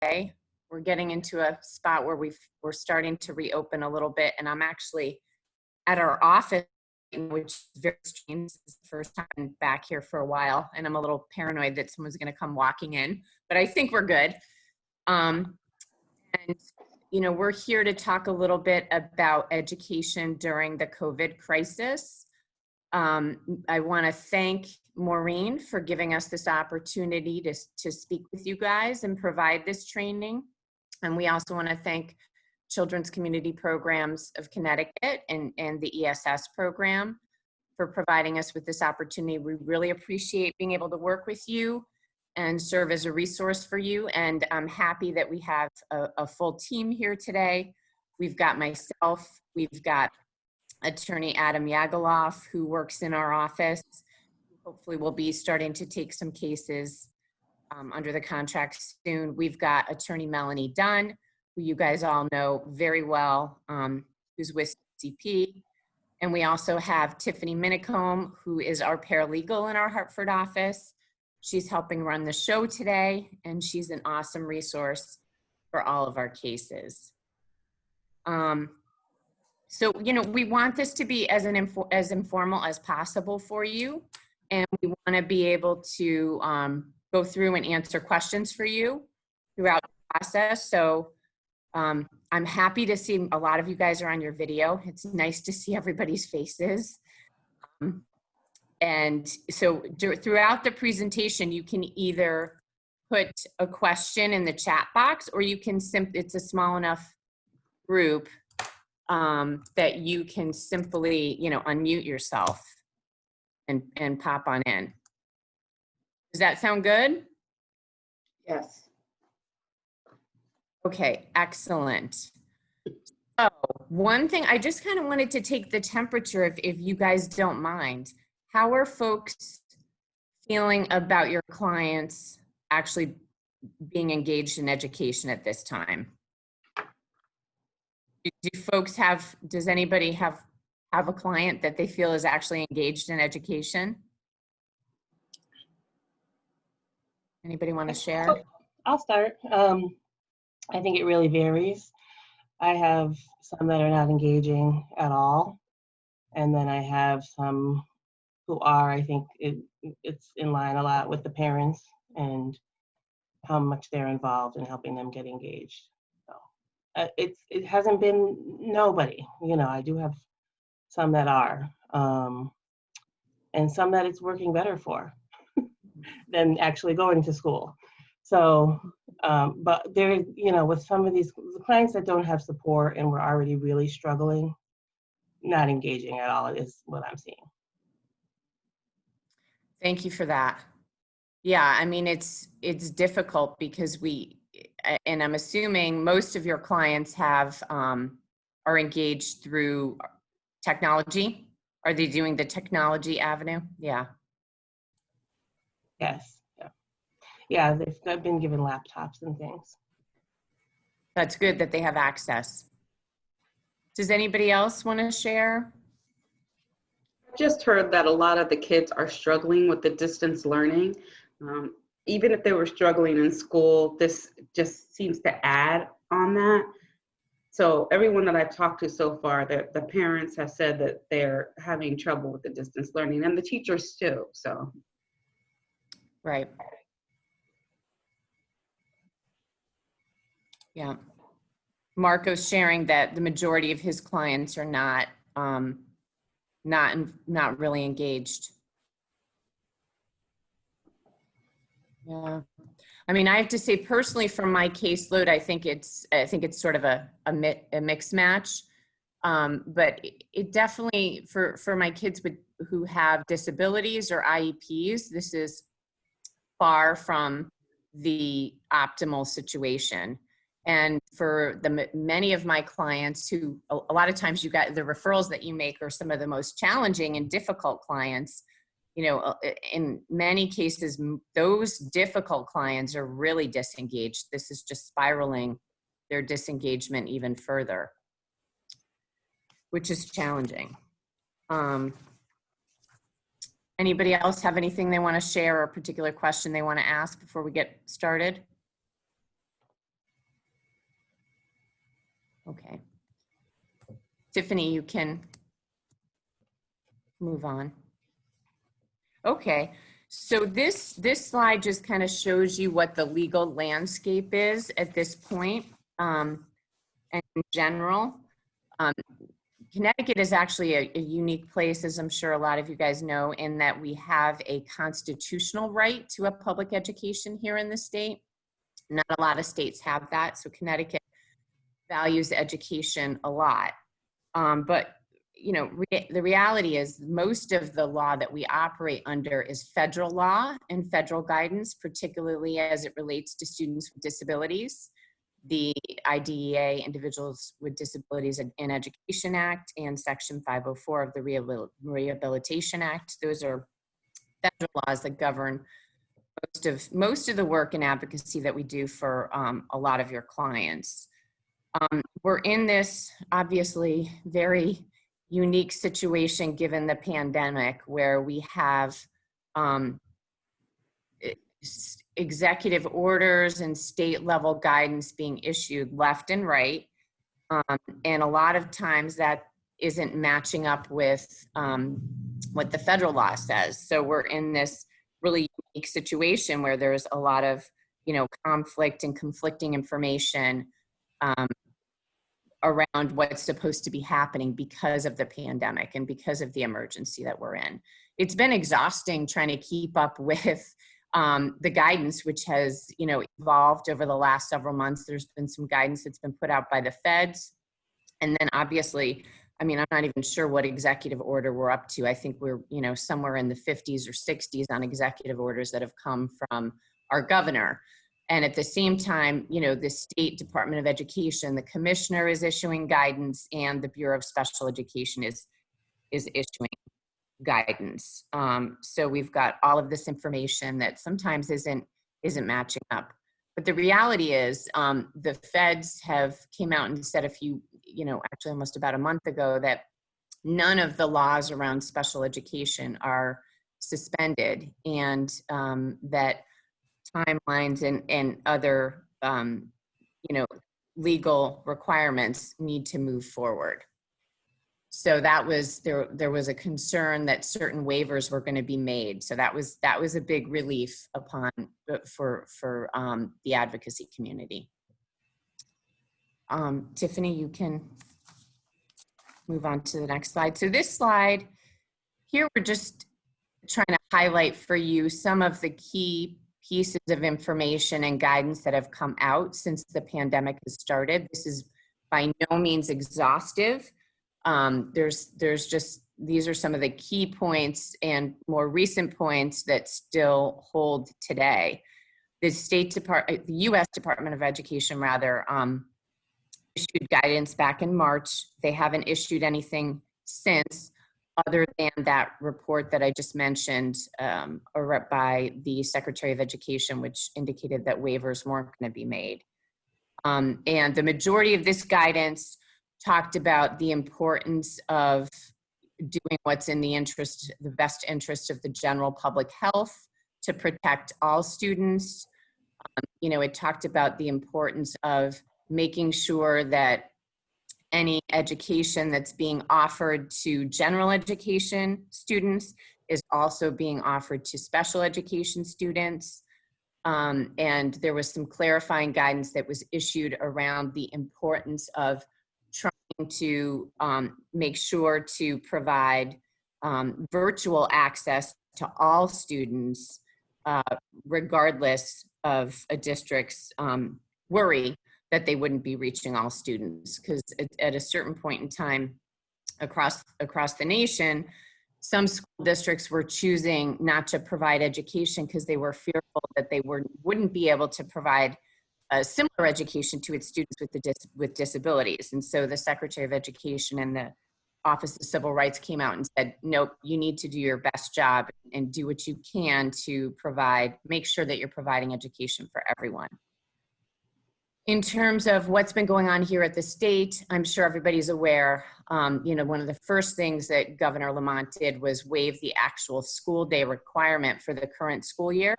today. We're getting into a spot where we're starting to reopen a little bit, and I'm actually at our office, which is very strange. This is the first time back here for a while, and I'm a little paranoid that someone's going to come walking in, but I think we're good. And we're here to talk a little bit about education during the COVID crisis. I want to thank Maureen for giving us this opportunity to speak with you guys and provide this training. And we also want to thank Children's Community Programs of Connecticut and the ESS program for providing us with this opportunity. We really appreciate being able to work with you and serve as a resource for you. And I'm happy that we have a full team here today. We've got myself, we've got Attorney Adam Yagaloff, who works in our office. Hopefully we'll be starting to take some cases under the contract soon. We've got Attorney Melanie Dunn, who you guys all know very well, who's with CP. And we also have Tiffany Minicombe, who is our paralegal in our Hartford office. She's helping run the show today, and she's an awesome resource for all of our cases. So, we want this to be as informal as possible for you. And we want to be able to go through and answer questions for you throughout the process. So I'm happy to see a lot of you guys are on your video. It's nice to see everybody's faces. And so throughout the presentation, you can either put a question in the chat box, or you can it's a small enough group that you can simply, unmute yourself and pop on in. Does that sound good? Yes. Okay, excellent. So one thing, I just kind of wanted to take the temperature, if you guys don't mind. How are folks feeling about your clients actually being engaged in education at this time? Does anybody have a client that they feel is actually engaged in education? Anybody want to share? I'll start. I think it really varies. I have some that are not engaging at all. And then I have some who are. I think it's in line a lot with the parents and how much they're involved in helping them get engaged. So it hasn't been nobody. I do have some that are, and some that it's working better for than actually going to school. So, but there, with some of these clients that don't have support and we're already really struggling, not engaging at all is what I'm seeing. Thank you for that. Yeah, I mean, it's difficult because and I'm assuming most of your clients are engaged through technology. Are they doing the technology avenue? Yeah. Yes. Yeah, they've been given laptops and things. That's good that they have access. Does anybody else want to share? I just heard that a lot of the kids are struggling with the distance learning. Even if they were struggling in school, this just seems to add on that. So everyone that I've talked to so far, the parents have said that they're having trouble with the distance learning, and the teachers too, so. Right. Yeah. Marco's sharing that the majority of his clients are not really engaged. Yeah. I mean, I have to say personally from my caseload, I think it's sort of a mixed match. But it definitely, for my kids who have disabilities or IEPs, this is far from the optimal situation. And for many of my clients who, a lot of times you got the referrals that you make are some of the most challenging and difficult clients. In many cases, those difficult clients are really disengaged. This is just spiraling their disengagement even further, which is challenging. Anybody else have anything they want to share or a particular question they want to ask before we get started? Okay. Tiffany, you can move on. Okay, so this slide just kind of shows you what the legal landscape is at this point. And in general, Connecticut is actually a unique place, as I'm sure a lot of you guys know, in that we have a constitutional right to a public education here in the state. Not a lot of states have that, so Connecticut values education a lot. But you know, the reality is most of the law that we operate under is federal law and federal guidance, particularly as it relates to students with disabilities. The IDEA, Individuals with Disabilities in Education Act, and Section 504 of the Rehabilitation Act. Those are federal laws that govern most of the work and advocacy that we do for a lot of your clients. We're in this obviously very unique situation given the pandemic, where we have executive orders and state level guidance being issued left and right. And a lot of times that isn't matching up with what the federal law says. So we're in this really unique situation where there's a lot of, you know, conflict and conflicting information around what's supposed to be happening because of the pandemic and because of the emergency that we're in. It's been exhausting trying to keep up with the guidance, which has, you know, evolved over the last several months. There's been some guidance that's been put out by the feds. And then obviously, I mean, I'm not even sure what executive order we're up to. I think we're, you know, somewhere in the 50s or 60s on executive orders that have come from our governor. And at the same time, you know, the State Department of Education, the commissioner is issuing guidance, and the Bureau of Special Education is issuing guidance. So we've got all of this information that sometimes isn't matching up. But the reality is the feds have came out and said actually almost about a month ago, that none of the laws around special education are suspended, and that timelines and other legal requirements need to move forward. So that was there was a concern that certain waivers were going to be made. So that was a big relief for the advocacy community. Tiffany, you can move on to the next slide. So this slide here, we're just trying to highlight for you some of the key pieces of information and guidance that have come out since the pandemic has started. This is by no means exhaustive. There's just, these are some of the key points and more recent points that still hold today. The U.S. Department of Education issued guidance back in March. They haven't issued anything since, other than that report that I just mentioned, or by the Secretary of Education, which indicated that waivers weren't going to be made. And the majority of this guidance talked about the importance of doing what's in the best interest of the general public health to protect all students. It talked about the importance of making sure that any education that's being offered to general education students is also being offered to special education students. And there was some clarifying guidance that was issued around the importance of trying to make sure to provide virtual access to all students, regardless of a district's worry that they wouldn't be reaching all students. Because at a certain point in time across the nation, some school districts were choosing not to provide education because they were fearful that they wouldn't be able to provide a similar education to its students with disabilities. And so the Secretary of Education and the Office of Civil Rights came out and said, nope, you need to do your best job and do what you can to make sure that you're providing education for everyone. In terms of what's been going on here at the state, I'm sure everybody's aware, one of the first things that Governor Lamont did was waive the actual school day requirement for the current school year.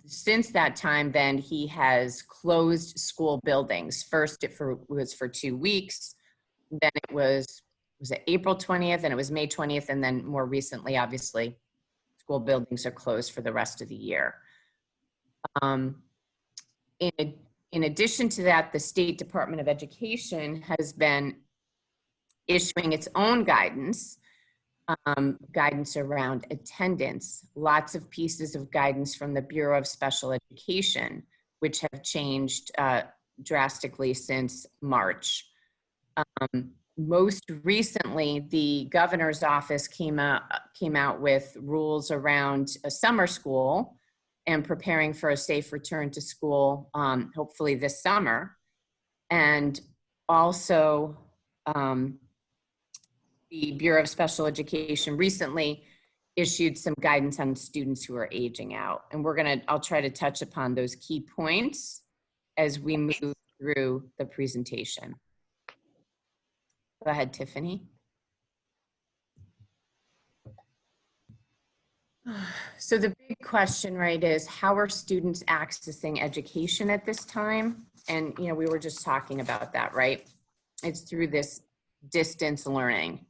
since that time, then he has closed school buildings. First, was for 2 weeks. Then it was it April 20th, and it was May 20th, and then more recently, obviously, school buildings are closed for the rest of the year. In addition to that, the State Department of Education has been issuing its own guidance around attendance. Lots of pieces of guidance from the Bureau of Special Education, which have changed drastically since March. Most recently, the governor's office came out with rules around a summer school and preparing for a safe return to school, hopefully this summer. And also, the Bureau of Special Education recently issued some guidance on students who are aging out. And I'll try to touch upon those key points as we move through the presentation. Go ahead, Tiffany. So the big question, right, is how are students accessing education at this time? And, you know, we were just talking about that, right? It's through this distance learning.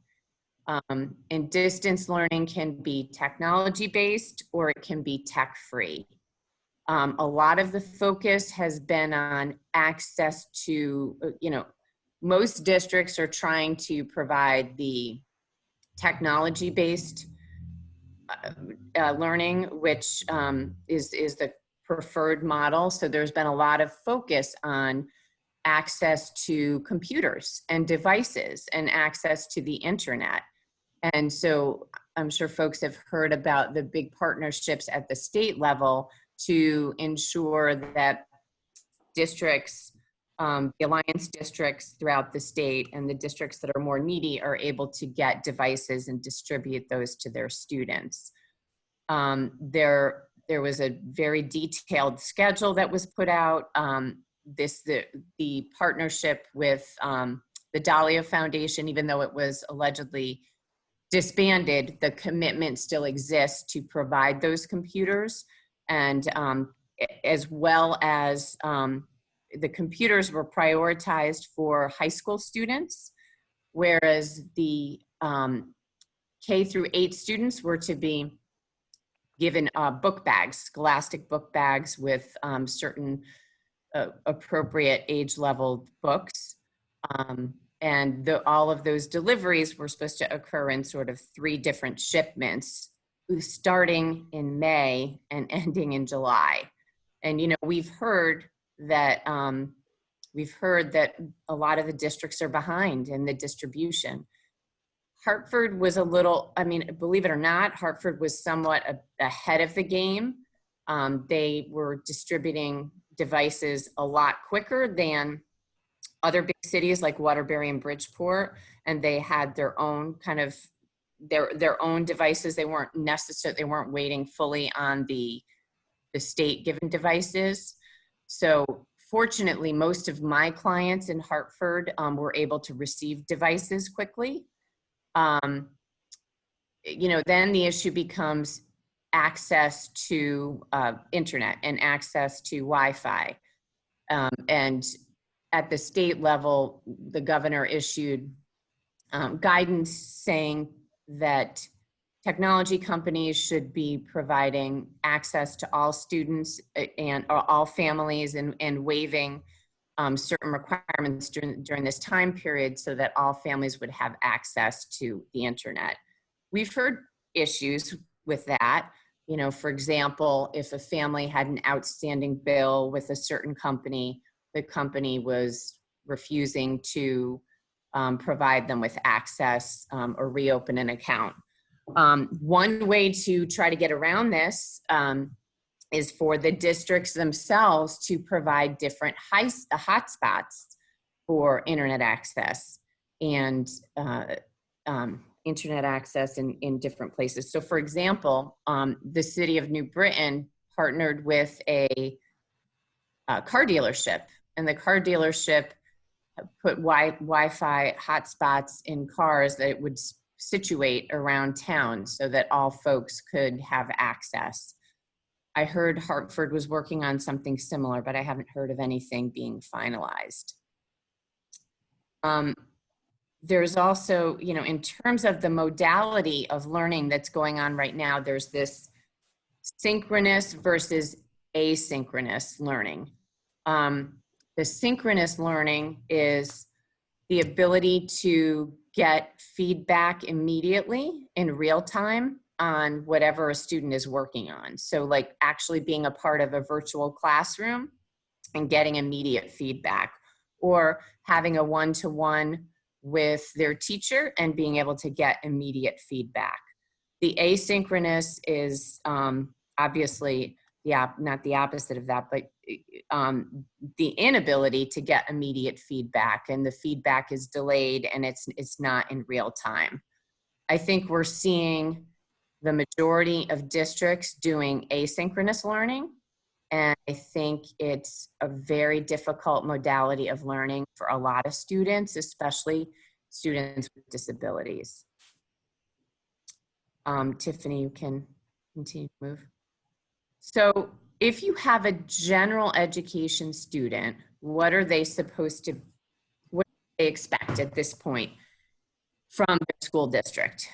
And distance learning can be technology-based or it can be tech-free. A lot of the focus has been on access to, you know, most districts are trying to provide the technology-based learning, which is the preferred model. So there's been a lot of focus on access to computers and devices and access to the internet. And so I'm sure folks have heard about the big partnerships at the state level to ensure that districts, the alliance districts throughout the state and the districts that are more needy are able to get devices and distribute those to their students. There was a very detailed schedule that was put out. The partnership with the Dahlia Foundation, even though it was allegedly disbanded, the commitment still exists to provide those computers, and as well as the computers were prioritized for high school students, whereas the K through 8 students were to be given book bags, scholastic book bags with certain appropriate age-level books. And all of those deliveries were supposed to occur in sort of 3 different shipments, starting in May and ending in July. And, you know, we've heard that a lot of the districts are behind in the distribution. Hartford was a little, I mean, believe it or not, Hartford was somewhat ahead of the game. They were distributing devices a lot quicker than other big cities like Waterbury and Bridgeport, and they had their own kind of their own devices. They weren't waiting fully on the state given devices. So fortunately, most of my clients in Hartford were able to receive devices quickly. You know, then the issue becomes access to internet and access to Wi-Fi. And at the state level, the governor issued guidance saying that technology companies should be providing access to all students and all families and waiving certain requirements during this time period so that all families would have access to the internet. We've heard issues with that. You know, for example, if a family had an outstanding bill with a certain company, the company was refusing to provide them with access or reopen an account. One way to try to get around this is for the districts themselves to provide different hotspots for internet access and internet access in different places. So for example, the city of New Britain partnered with a car dealership, and the car dealership put Wi-Fi hotspots in cars that it would situate around town so that all folks could have access. I heard Hartford was working on something similar, but I haven't heard of anything being finalized. There's also, you know, in terms of the modality of learning that's going on right now, there's this synchronous versus asynchronous learning. The synchronous learning is the ability to get feedback immediately in real time on whatever a student is working on. So like actually being a part of a virtual classroom and getting immediate feedback, or having a one-to-one with their teacher and being able to get immediate feedback. The asynchronous is obviously not the opposite of that, but the inability to get immediate feedback, and the feedback is delayed and it's not in real time. I think we're seeing the majority of districts doing asynchronous learning, and I think it's a very difficult modality of learning for a lot of students, especially students with disabilities. Tiffany, you can continue to move. So if you have a general education student, what are they supposed to, what do they expect at this point from their school district?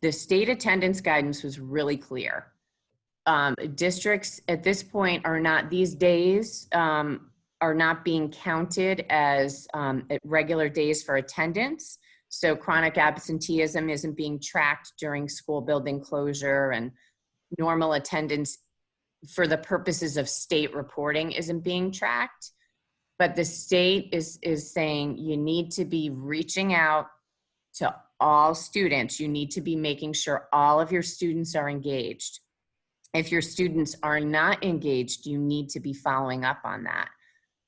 The state attendance guidance was really clear. Districts at this point are not, these days, are not being counted as regular days for attendance. So chronic absenteeism isn't being tracked during school building closure, and normal attendance for the purposes of state reporting isn't being tracked. But the state is saying you need to be reaching out to all students. You need to be making sure all of your students are engaged. If your students are not engaged, you need to be following up on that.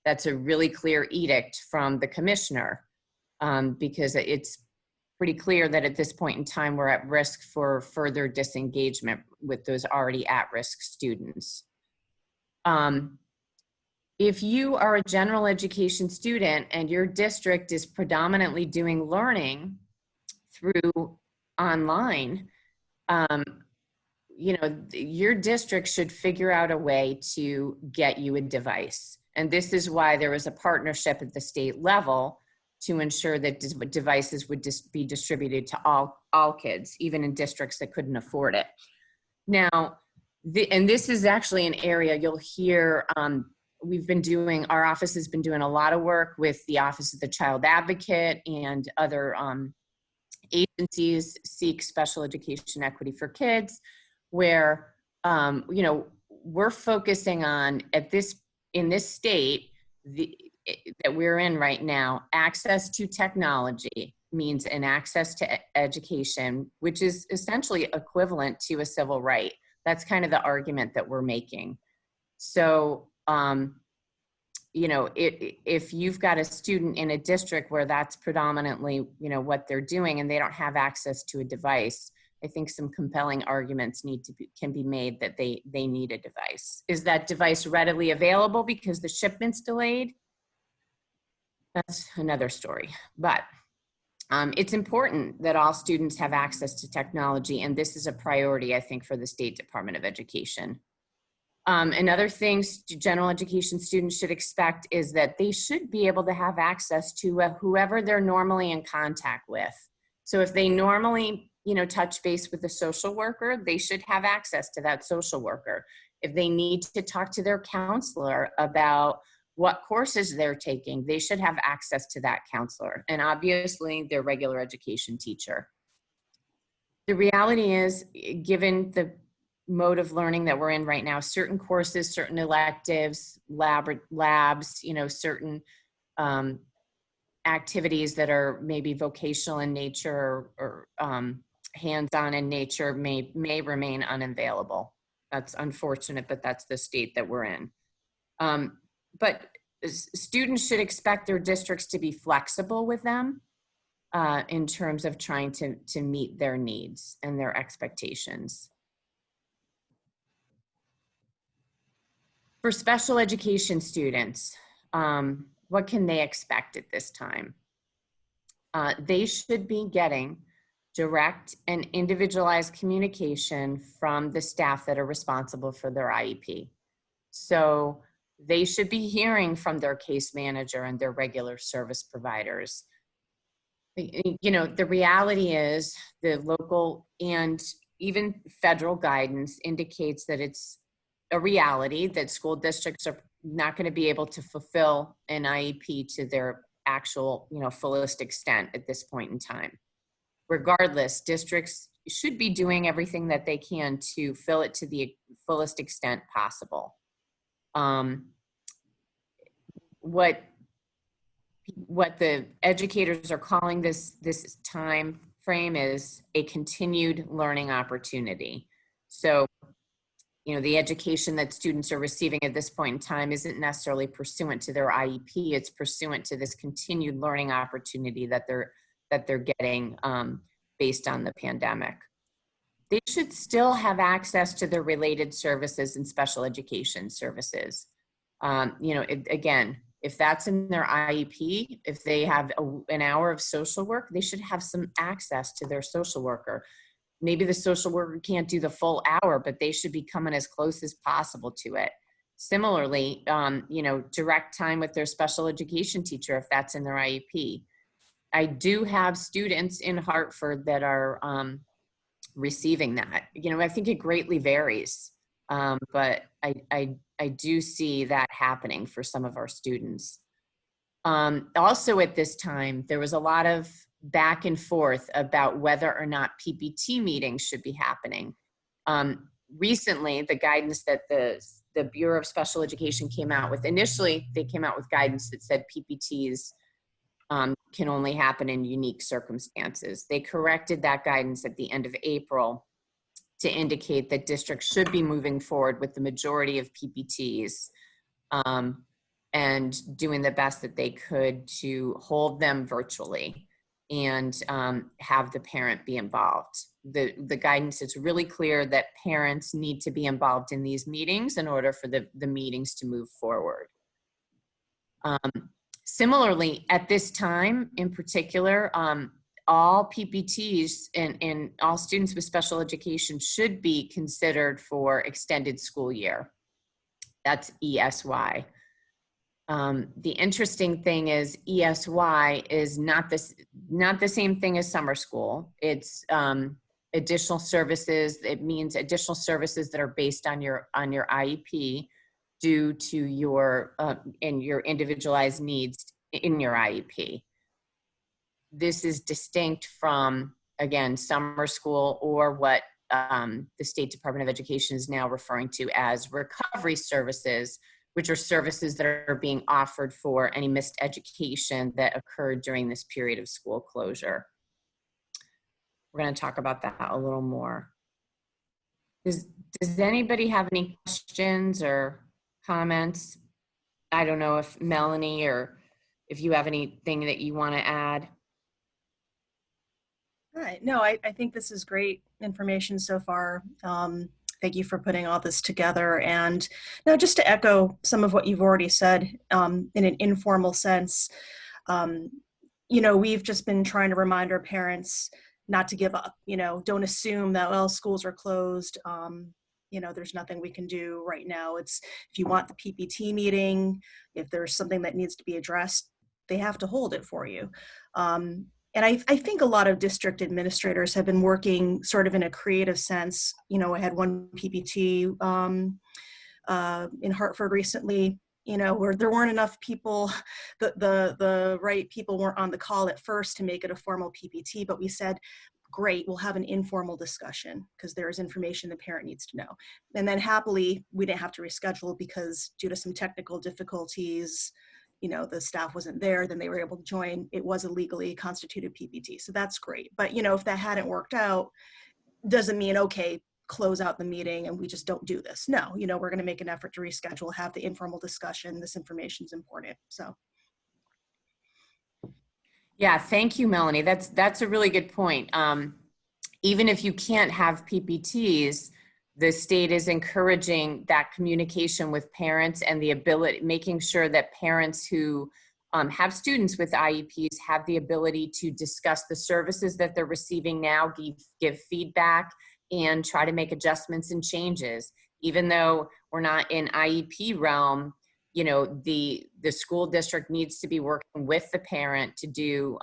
That's a really clear edict from the commissioner, because it's pretty clear that at this point in time, we're at risk for further disengagement with those already at-risk students. If you are a general education student and your district is predominantly doing learning through online, you know, your district should figure out a way to get you a device. And this is why there was a partnership at the state level to ensure that devices would be distributed to all kids, even in districts that couldn't afford it. Now, and this is actually an area you'll hear, our office has been doing a lot of work with the Office of the Child Advocate and other agencies seek special education equity for kids, where, you know, we're focusing on in this state that we're in right now, access to technology means an access to education, which is essentially equivalent to a civil right. That's kind of the argument that we're making. So, you know, if you've got a student in a district where that's predominantly, you know, what they're doing, and they don't have access to a device, I think some compelling arguments can be made that they need a device. Is that device readily available because the shipment's delayed? That's another story. But it's important that all students have access to technology, and this is a priority, I think, for the State Department of Education. Another thing general education students should expect is that they should be able to have access to whoever they're normally in contact with. So if they normally, you know, touch base with a social worker, they should have access to that social worker. If they need to talk to their counselor about what courses they're taking, they should have access to that counselor, and obviously their regular education teacher. The reality is, given the mode of learning that we're in right now, certain courses, certain electives, labs, you know, certain activities that are maybe vocational in nature or hands-on in nature may remain unavailable. That's unfortunate, but that's the state that we're in. But students should expect their districts to be flexible with them in terms of trying to meet their needs and their expectations. For special education students, what can they expect at this time? They should be getting direct and individualized communication from the staff that are responsible for their IEP. So they should be hearing from their case manager and their regular service providers. You know, the reality is the local and even federal guidance indicates that it's a reality that school districts are not going to be able to fulfill an IEP to their actual, you know, fullest extent at this point in time. Regardless, districts should be doing everything that they can to fill it to the fullest extent possible. What the educators are calling this time frame is a continued learning opportunity. So, you know, the education that students are receiving at this point in time isn't necessarily pursuant to their IEP. It's pursuant to this continued learning opportunity that they're getting based on the pandemic. They should still have access to their related services and special education services. You know, again, if that's in their IEP, if they have an hour of social work, they should have some access to their social worker. Maybe the social worker can't do the full hour, but they should be coming as close as possible to it. Similarly, you know, direct time with their special education teacher if that's in their IEP. I do have students in Hartford that are receiving that. You know, I think it greatly varies, but I do see that happening for some of our students. Also at this time, there was a lot of back and forth about whether or not PPT meetings should be happening. Recently, the guidance that the Bureau of Special Education came out with, initially they came out with guidance that said PPTs can only happen in unique circumstances. They corrected that guidance at the end of April to indicate that districts should be moving forward with the majority of PPTs and doing the best that they could to hold them virtually and have the parent be involved. The guidance is really clear that parents need to be involved in these meetings in order for the meetings to move forward. Similarly, at this time in particular, all PPTs and all students with special education should be considered for extended school year. That's ESY. The interesting thing is ESY is not the same thing as summer school. It's additional services. It means additional services that are based on your IEP due to your and your individualized needs in your IEP. This is distinct from, again, summer school or what the State Department of Education is now referring to as recovery services, which are services that are being offered for any missed education that occurred during this period of school closure. We're going to talk about that a little more. Does anybody have any questions or comments? I don't know if Melanie or if you have anything that you want to add. All right. No, I think this is great information so far. Thank you for putting all this together. And now just to echo some of what you've already said in an informal sense, you know, we've just been trying to remind our parents not to give up, you know, don't assume that, well, schools are closed. You know, there's nothing we can do right now. It's, if you want the PPT meeting, if there's something that needs to be addressed, they have to hold it for you. And I think a lot of district administrators have been working sort of in a creative sense. You know, I had one PPT in Hartford recently, you know, where there weren't enough people, the right people weren't on the call at first to make it a formal PPT, but we said, great, we'll have an informal discussion because there's information the parent needs to know. And then happily, we didn't have to reschedule because due to some technical difficulties, you know, the staff wasn't there, then they were able to join. It was a legally constituted PPT. So that's great. But, you know, if that hadn't worked out, doesn't mean, okay, close out the meeting and we just don't do this. No, you know, we're going to make an effort to reschedule, have the informal discussion. This information is important. So. Yeah, thank you, Melanie. That's a really good point. Even if you can't have PPTs, the state is encouraging that communication with parents and the ability, making sure that parents who have students with IEPs have the ability to discuss the services that they're receiving now, give feedback, and try to make adjustments and changes. Even though we're not in IEP realm, you know, the school district needs to be working with the parent to do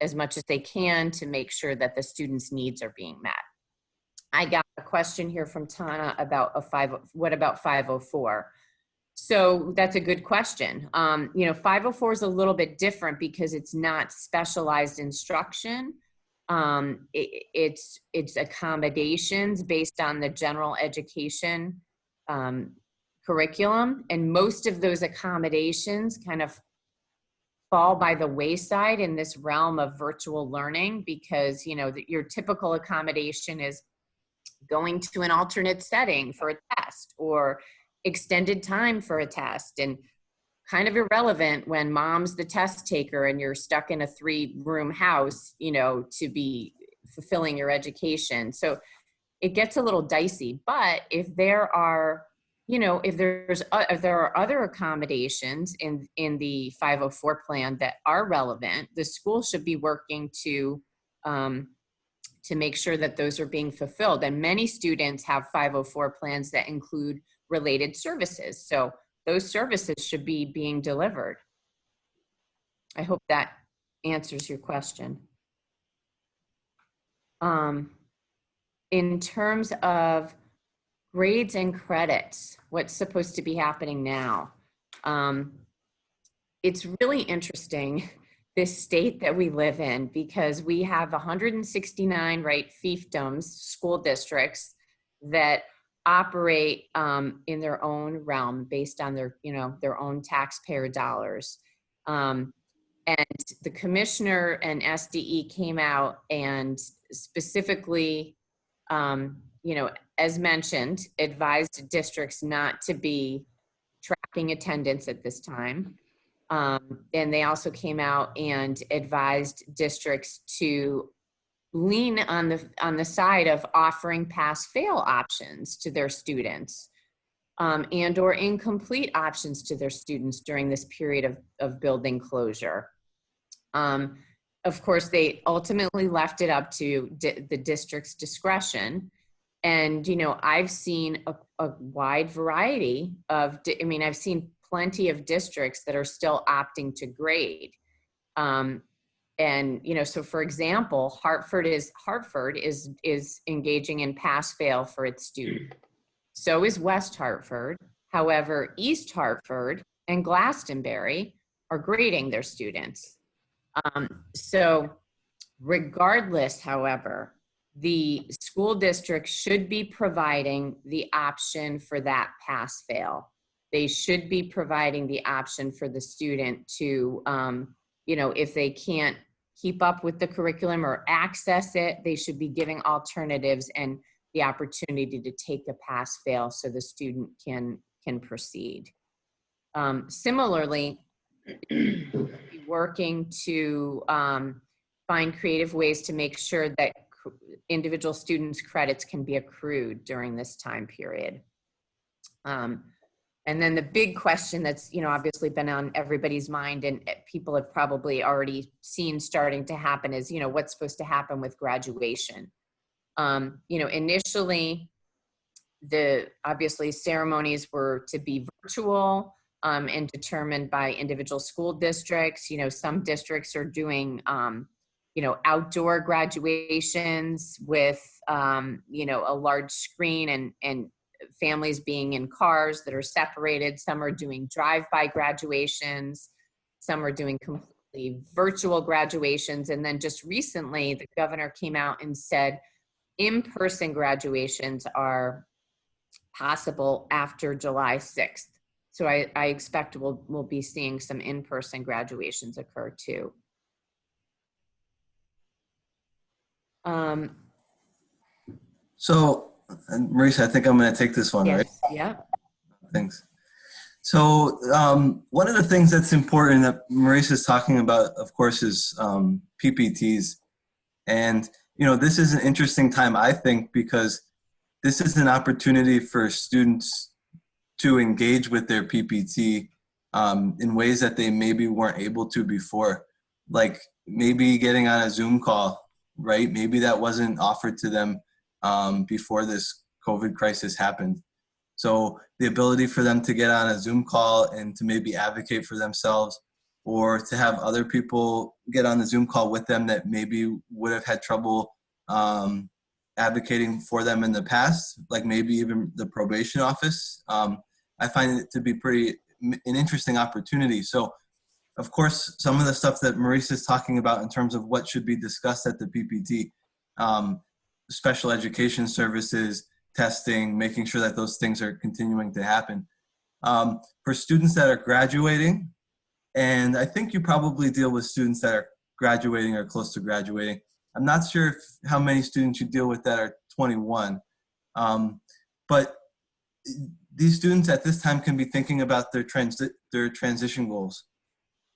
as much as they can to make sure that the student's needs are being met. I got a question here from Tana about what about 504? So that's a good question. You know, 504 is a little bit different because it's not specialized instruction. It's accommodations based on the general education curriculum, and most of those accommodations kind of fall by the wayside in this realm of virtual learning because, you know, your typical accommodation is going to an alternate setting for a test or extended time for a test, and kind of irrelevant when mom's the test taker and you're stuck in a 3-room house, you know, to be fulfilling your education. So it gets a little dicey. But if there are, you know, if there are other accommodations in the 504 plan that are relevant, the school should be working to make sure that those are being fulfilled. And many students have 504 plans that include related services. So those services should be being delivered. I hope that answers your question. In terms of grades and credits, what's supposed to be happening now? It's really interesting, this state that we live in, because we have 169, right, fiefdoms, school districts that operate in their own realm based on their, you know, their own taxpayer dollars. And the commissioner and SDE came out and specifically, you know, as mentioned, advised districts not to be tracking attendance at this time. And they also came out and advised districts to lean on the side of offering pass-fail options to their students, and or incomplete options to their students during this period of building closure. Of course, they ultimately left it up to the district's discretion. And, you know, I've seen a wide variety of, I mean, I've seen plenty of districts that are still opting to grade. And, you know, so for example, Hartford is engaging in pass-fail for its students. So is West Hartford. However, East Hartford and Glastonbury are grading their students. So regardless, however, the school district should be providing the option for that pass-fail. They should be providing the option for the student to, you know, if they can't keep up with the curriculum or access it, they should be giving alternatives and the opportunity to take a pass-fail so the student can proceed. Similarly, working to find creative ways to make sure that individual students' credits can be accrued during this time period. And then the big question that's, you know, obviously been on everybody's mind and people have probably already seen starting to happen is, you know, what's supposed to happen with graduation. You know, initially, obviously ceremonies were to be virtual and determined by individual school districts. You know, some districts are doing, you know, outdoor graduations with, you know, a large screen and families being in cars that are separated. Some are doing drive-by graduations. Some are doing completely virtual graduations. And then just recently, the governor came out and said in-person graduations are possible after July 6th. So I expect we'll be seeing some in-person graduations occur too. So, and Marisa, I think I'm going to take this one, yes, right? Yeah. Thanks. So, one of the things that's important that Marisa is talking about, of course, is PPTs. And, you know, this is an interesting time, I think, because this is an opportunity for students to engage with their PPT in ways that they maybe weren't able to before, like maybe getting on a Zoom call, right? Maybe that wasn't offered to them before this COVID crisis happened. So the ability for them to get on a Zoom call and to maybe advocate for themselves, or to have other people get on the Zoom call with them that maybe would have had trouble advocating for them in the past, like maybe even the probation office. I find it to be an interesting opportunity. So of course, some of the stuff that Marisa is talking about in terms of what should be discussed at the PPT, special education services, testing, making sure that those things are continuing to happen. For students that are graduating, and I think you probably deal with students that are graduating or close to graduating. I'm not sure how many students you deal with that are 21, but these students at this time can be thinking about their transition goals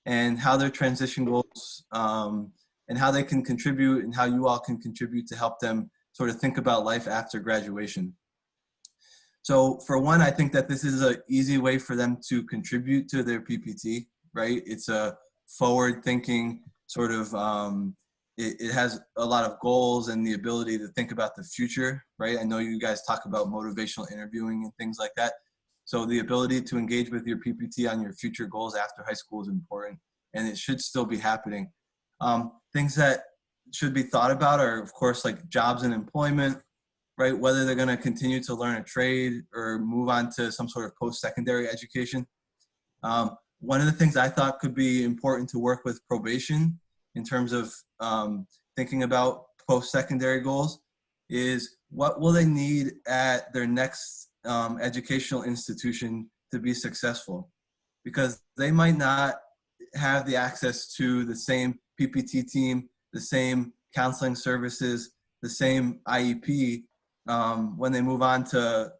and how their transition goals and how they can contribute and how you all can contribute to help them sort of think about life after graduation. So for one, I think that this is an easy way for them to contribute to their PPT, right? It's a forward-thinking sort of, it has a lot of goals and the ability to think about the future, right? I know you guys talk about motivational interviewing and things like that. So the ability to engage with your PPT on your future goals after high school is important, and it should still be happening. Things that should be thought about are, of course, like jobs and employment, right? Whether they're going to continue to learn a trade or move on to some sort of post-secondary education. One of the things I thought could be important to work with probation in terms of thinking about post-secondary goals is what will they need at their next educational institution to be successful? Because they might not have the access to the same PPT team, the same counseling services, the same IEP when they move on to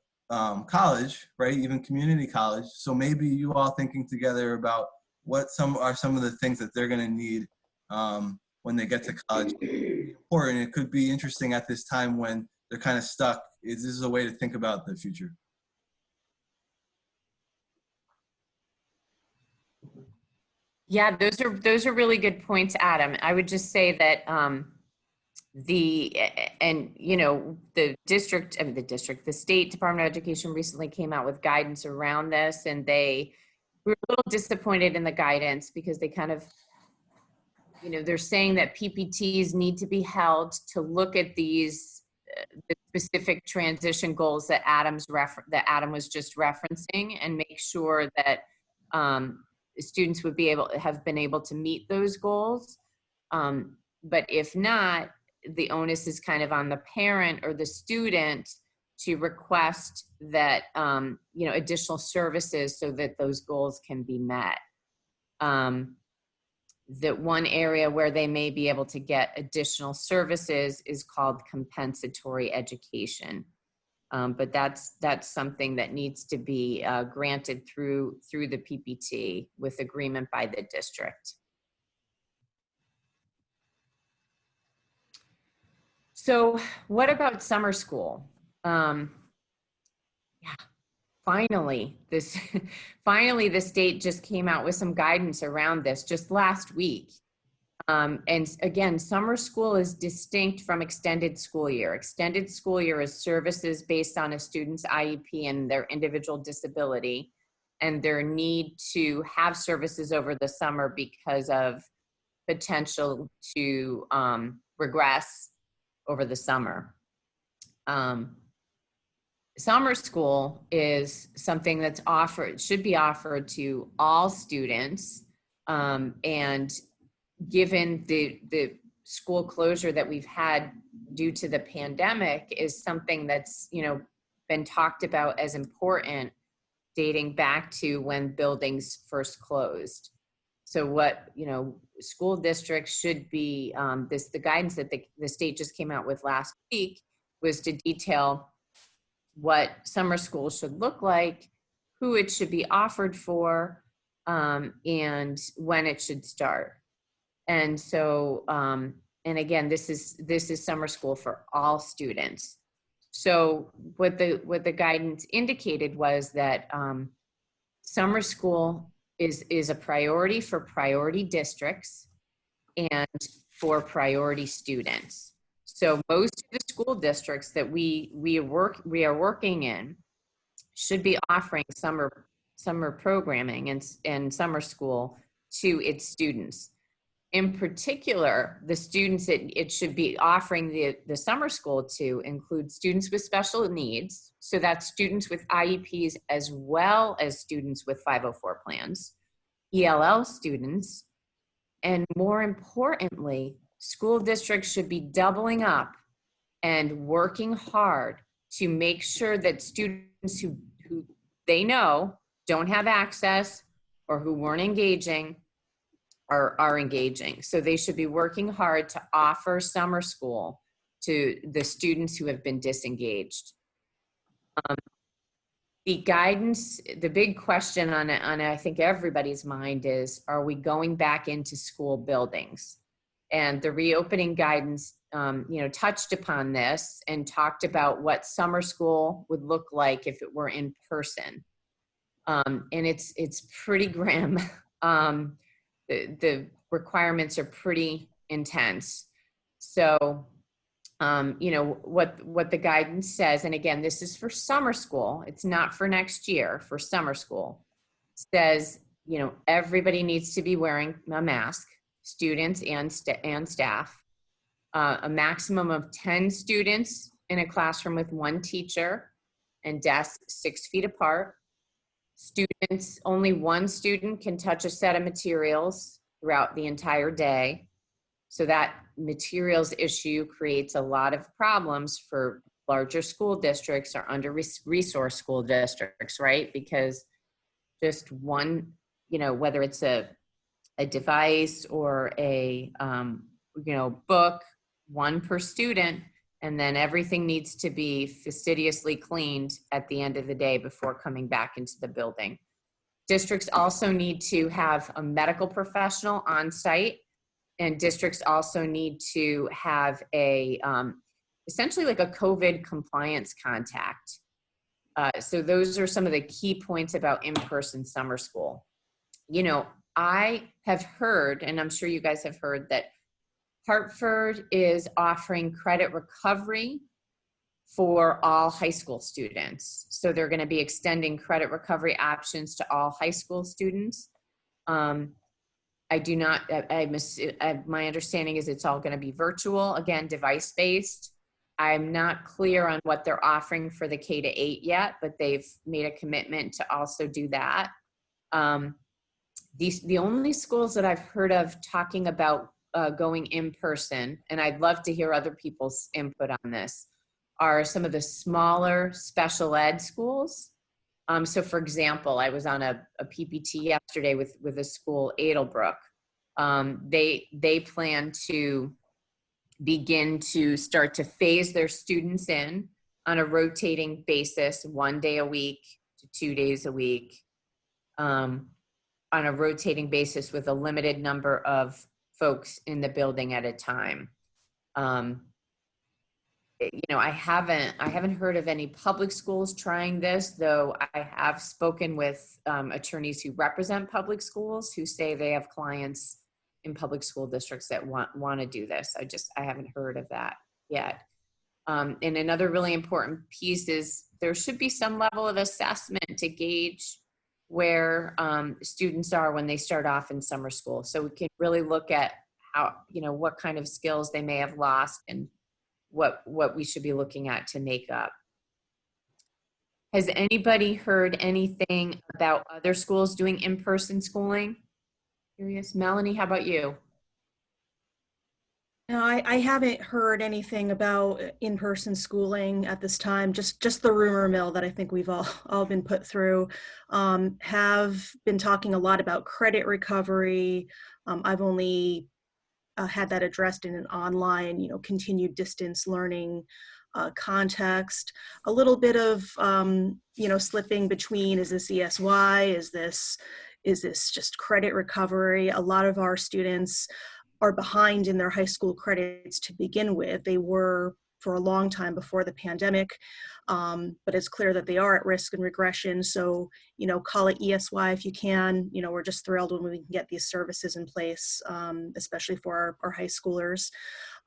college, right? Even community college. So maybe you all thinking together about what some of the things that they're going to need when they get to college. Important. It could be interesting at this time when they're kind of stuck. This is a way to think about the future. Yeah, those are really good points, Adam. I would just say that the state Department of Education recently came out with guidance around this, and we were a little disappointed in the guidance because they kind of, they're saying that PPTs need to be held to look at these the specific transition goals that Adam was just referencing, and make sure that students would have been able to meet those goals. But if not, the onus is kind of on the parent or the student to request that, additional services so that those goals can be met. That one area where they may be able to get additional services is called compensatory education. But that's something that needs to be granted through the PPT with agreement by the district. So what about summer school? Finally, the state just came out with some guidance around this just last week. And again, summer school is distinct from extended school year. Extended school year is services based on a student's IEP and their individual disability and their need to have services over the summer because of potential to regress over the summer. Summer school is something that's should be offered to all students, and given the school closure that we've had due to the pandemic is something that's been talked about as important dating back to when buildings first closed. So what school districts should be, the guidance that the state just came out with last week was to detail what summer school should look like, who it should be offered for, and when it should start. And so, and again, this is summer school for all students. So what the guidance indicated was that summer school is a priority for priority districts and for priority students. So most of the school districts that we are working in should be offering summer programming and summer school to its students. In particular, the students it should be offering the summer school to include students with special needs. So that's students with IEPs as well as students with 504 plans, ELL students, and more importantly, school districts should be doubling up and working hard to make sure that students who they know don't have access or who weren't engaging are engaging. So they should be working hard to offer summer school to the students who have been disengaged. The guidance, the big question on I think everybody's mind is, are we going back into school buildings? And the reopening guidance, touched upon this and talked about what summer school would look like if it were in person. And it's pretty grim. The requirements are pretty intense. So, what the guidance says, and again, this is for summer school, it's not for next year, for summer school, says, everybody needs to be wearing a mask, students and staff, a maximum of 10 students in a classroom with one teacher and desks 6 feet apart. Students, only one student can touch a set of materials throughout the entire day. So that materials issue creates a lot of problems for larger school districts or under-resourced school districts, right? Because just one, whether it's a device or a, book, one per student, and then everything needs to be fastidiously cleaned at the end of the day before coming back into the building. Districts also need to have a medical professional on site, and districts also need to have a, essentially like a COVID compliance contact. So those are some of the key points about in-person summer school. I have heard, and I'm sure you guys have heard, that Hartford is offering credit recovery for all high school students. So they're going to be extending credit recovery options to all high school students. I do not, my understanding is it's all going to be virtual, again, device-based. I'm not clear on what they're offering for the K-8 yet, but they've made a commitment to also do that. The only schools that I've heard of talking about going in person, and I'd love to hear other people's input on this, are some of the smaller special ed schools. So for example, I was on a PPT yesterday with a school, Edelbrook. They plan to begin to start to phase their students in on a rotating basis, 1 day a week to 2 days a week, on a rotating basis with a limited number of folks in the building at a time. I haven't heard of any public schools trying this, though I have spoken with attorneys who represent public schools who say they have clients in public school districts that want to do this. I haven't heard of that yet. And another really important piece is there should be some level of assessment to gauge where students are when they start off in summer school. So we can really look at how, what kind of skills they may have lost and what we should be looking at to make up. Has anybody heard anything about other schools doing in-person schooling? Curious. Melanie, how about you? No, I haven't heard anything about in-person schooling at this time. Just the rumor mill that I think we've all been put through. Have been talking a lot about credit recovery. I've only had that addressed in an online, continued distance learning context. A little bit of, slipping between, is this ESY? Is this just credit recovery? A lot of our students are behind in their high school credits to begin with. They were for a long time before the pandemic, but it's clear that they are at risk and regression. So, call it ESY if you can. We're just thrilled when we can get these services in place, especially for our high schoolers.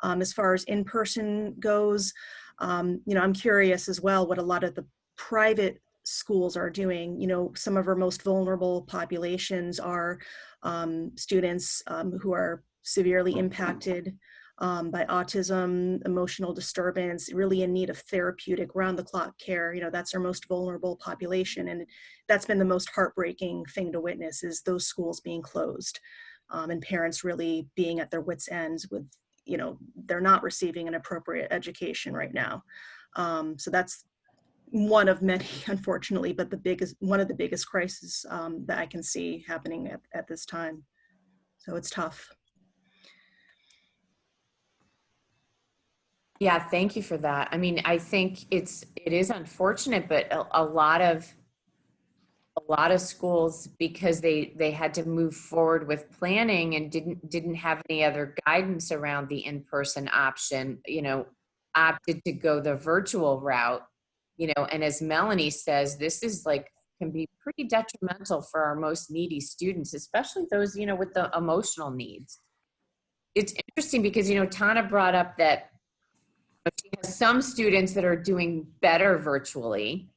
As far as in-person goes, I'm curious as well what a lot of the private schools are doing. Some of our most vulnerable populations are students who are severely impacted by autism, emotional disturbance, really in need of therapeutic round-the-clock care. That's our most vulnerable population, and that's been the most heartbreaking thing to witness, is those schools being closed, and parents really being at their wits' ends with, they're not receiving an appropriate education right now. So that's one of many, unfortunately, but one of the biggest crises that I can see happening at this time. So it's tough. Yeah, thank you for that. I mean, I think it is unfortunate, but a lot of schools, because they had to move forward with planning and didn't have any other guidance around the in-person option, opted to go the virtual route, and as Melanie says, this is can be pretty detrimental for our most needy students, especially those, with the emotional needs. It's interesting because, Tana brought up that she has some students that are doing better virtually,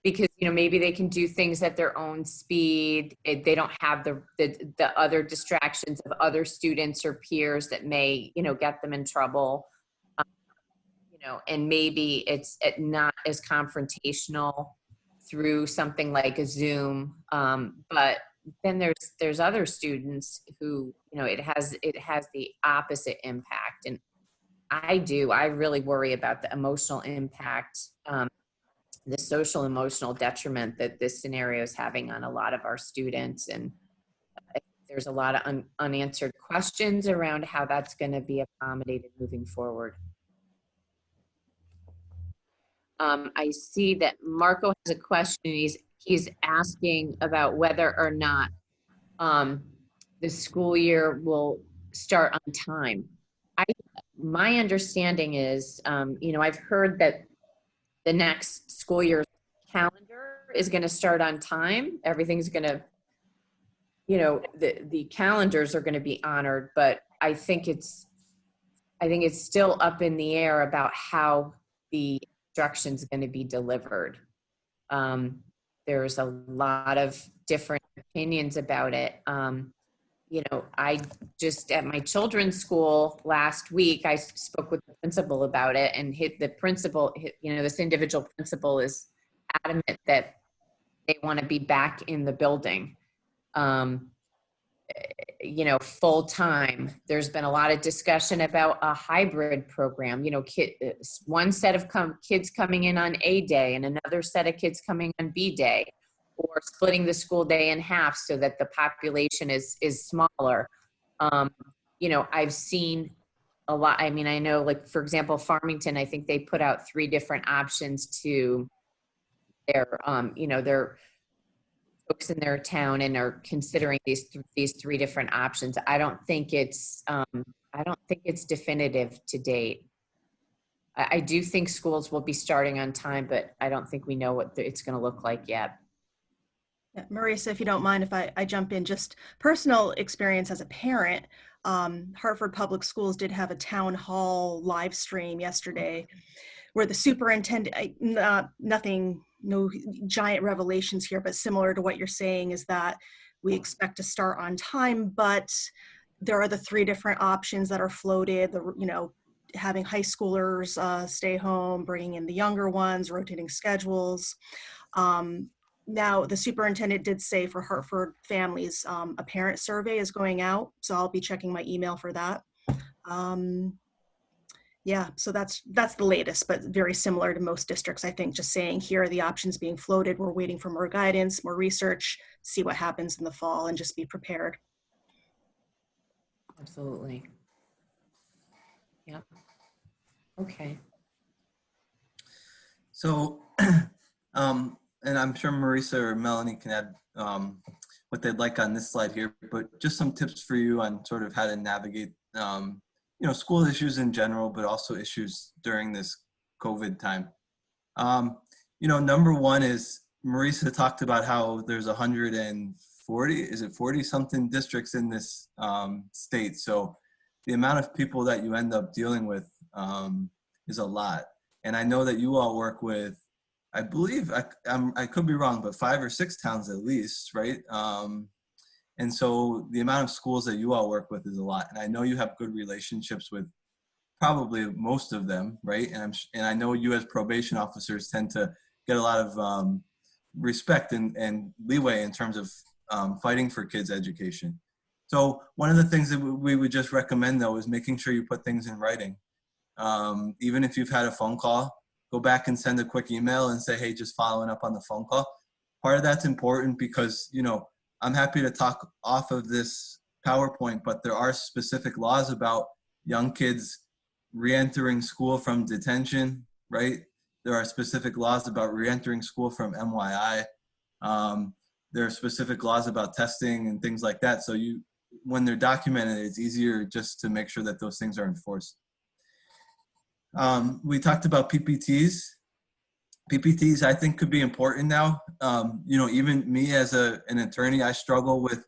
because maybe they can do things at their own speed. They don't have the other distractions of other students or peers that may get them in trouble. And maybe it's not as confrontational through something like a Zoom, but then there's other students who it has the opposite impact. And I really worry about the emotional impact, the social emotional detriment that this scenario is having on a lot of our students. And there's a lot of unanswered questions around how that's going to be accommodated moving forward. I see that Marco has a question. He's asking about whether or not the school year will start on time. My understanding is, I've heard that the next school year calendar is going to start on time. Everything's going to, the calendars are going to be honored, but I think it's still up in the air about how the instruction is going to be delivered. There's a lot of different opinions about it. I just, at my children's school last week, I spoke with the principal about it, and this individual principal is adamant that they want to be back in the building, full time. There's been a lot of discussion about a hybrid program, one set of kids coming in on A day and another set of kids coming on B day, or splitting the school day in half so that the population is smaller. I've seen a lot. I mean, I know, for example, Farmington, I think they put out 3 different options to their, their folks in their town, and are considering these 3 different options. I don't think it's definitive to date. I do think schools will be starting on time, but I don't think we know what it's going to look like yet. Yeah, Marisa, if you don't mind, if I jump in, just personal experience as a parent, Hartford Public Schools did have a town hall live stream yesterday where the superintendent, no giant revelations here, but similar to what you're saying, is that we expect to start on time, but there are the 3 different options that are floated, having high schoolers stay home, bringing in the younger ones, rotating schedules. Now, the superintendent did say for Hartford families, a parent survey is going out, so I'll be checking my email for that. Yeah, so that's the latest, but very similar to most districts, I think, just saying here are the options being floated. We're waiting for more guidance, more research, see what happens in the fall, and just be prepared. Absolutely. Yeah. Okay. So, and I'm sure Marisa or Melanie can add what they'd like on this slide here, but just some tips for you on sort of how to navigate school issues in general, but also issues during this COVID time. Number one is Marisa talked about how there's 140, is it 40 something districts in this state. So the amount of people that you end up dealing with is a lot. And I know that you all work with, I believe, I could be wrong, but 5 or 6 towns at least, right? And so the amount of schools that you all work with is a lot. And I know you have good relationships with probably most of them, right? And I know you as probation officers tend to get a lot of respect and leeway in terms of fighting for kids' education. So one of the things that we would just recommend, though, is making sure you put things in writing. Even if you've had a phone call, go back and send a quick email and say, hey, just following up on the phone call. Part of that's important because, I'm happy to talk off of this PowerPoint, but there are specific laws about young kids re-entering school from detention, right? There are specific laws about re-entering school from MYI. There are specific laws about testing and things like that. So when they're documented, it's easier just to make sure that those things are enforced. We talked about PPTs. PPTs, I think, could be important now. Even me as an attorney, I struggle with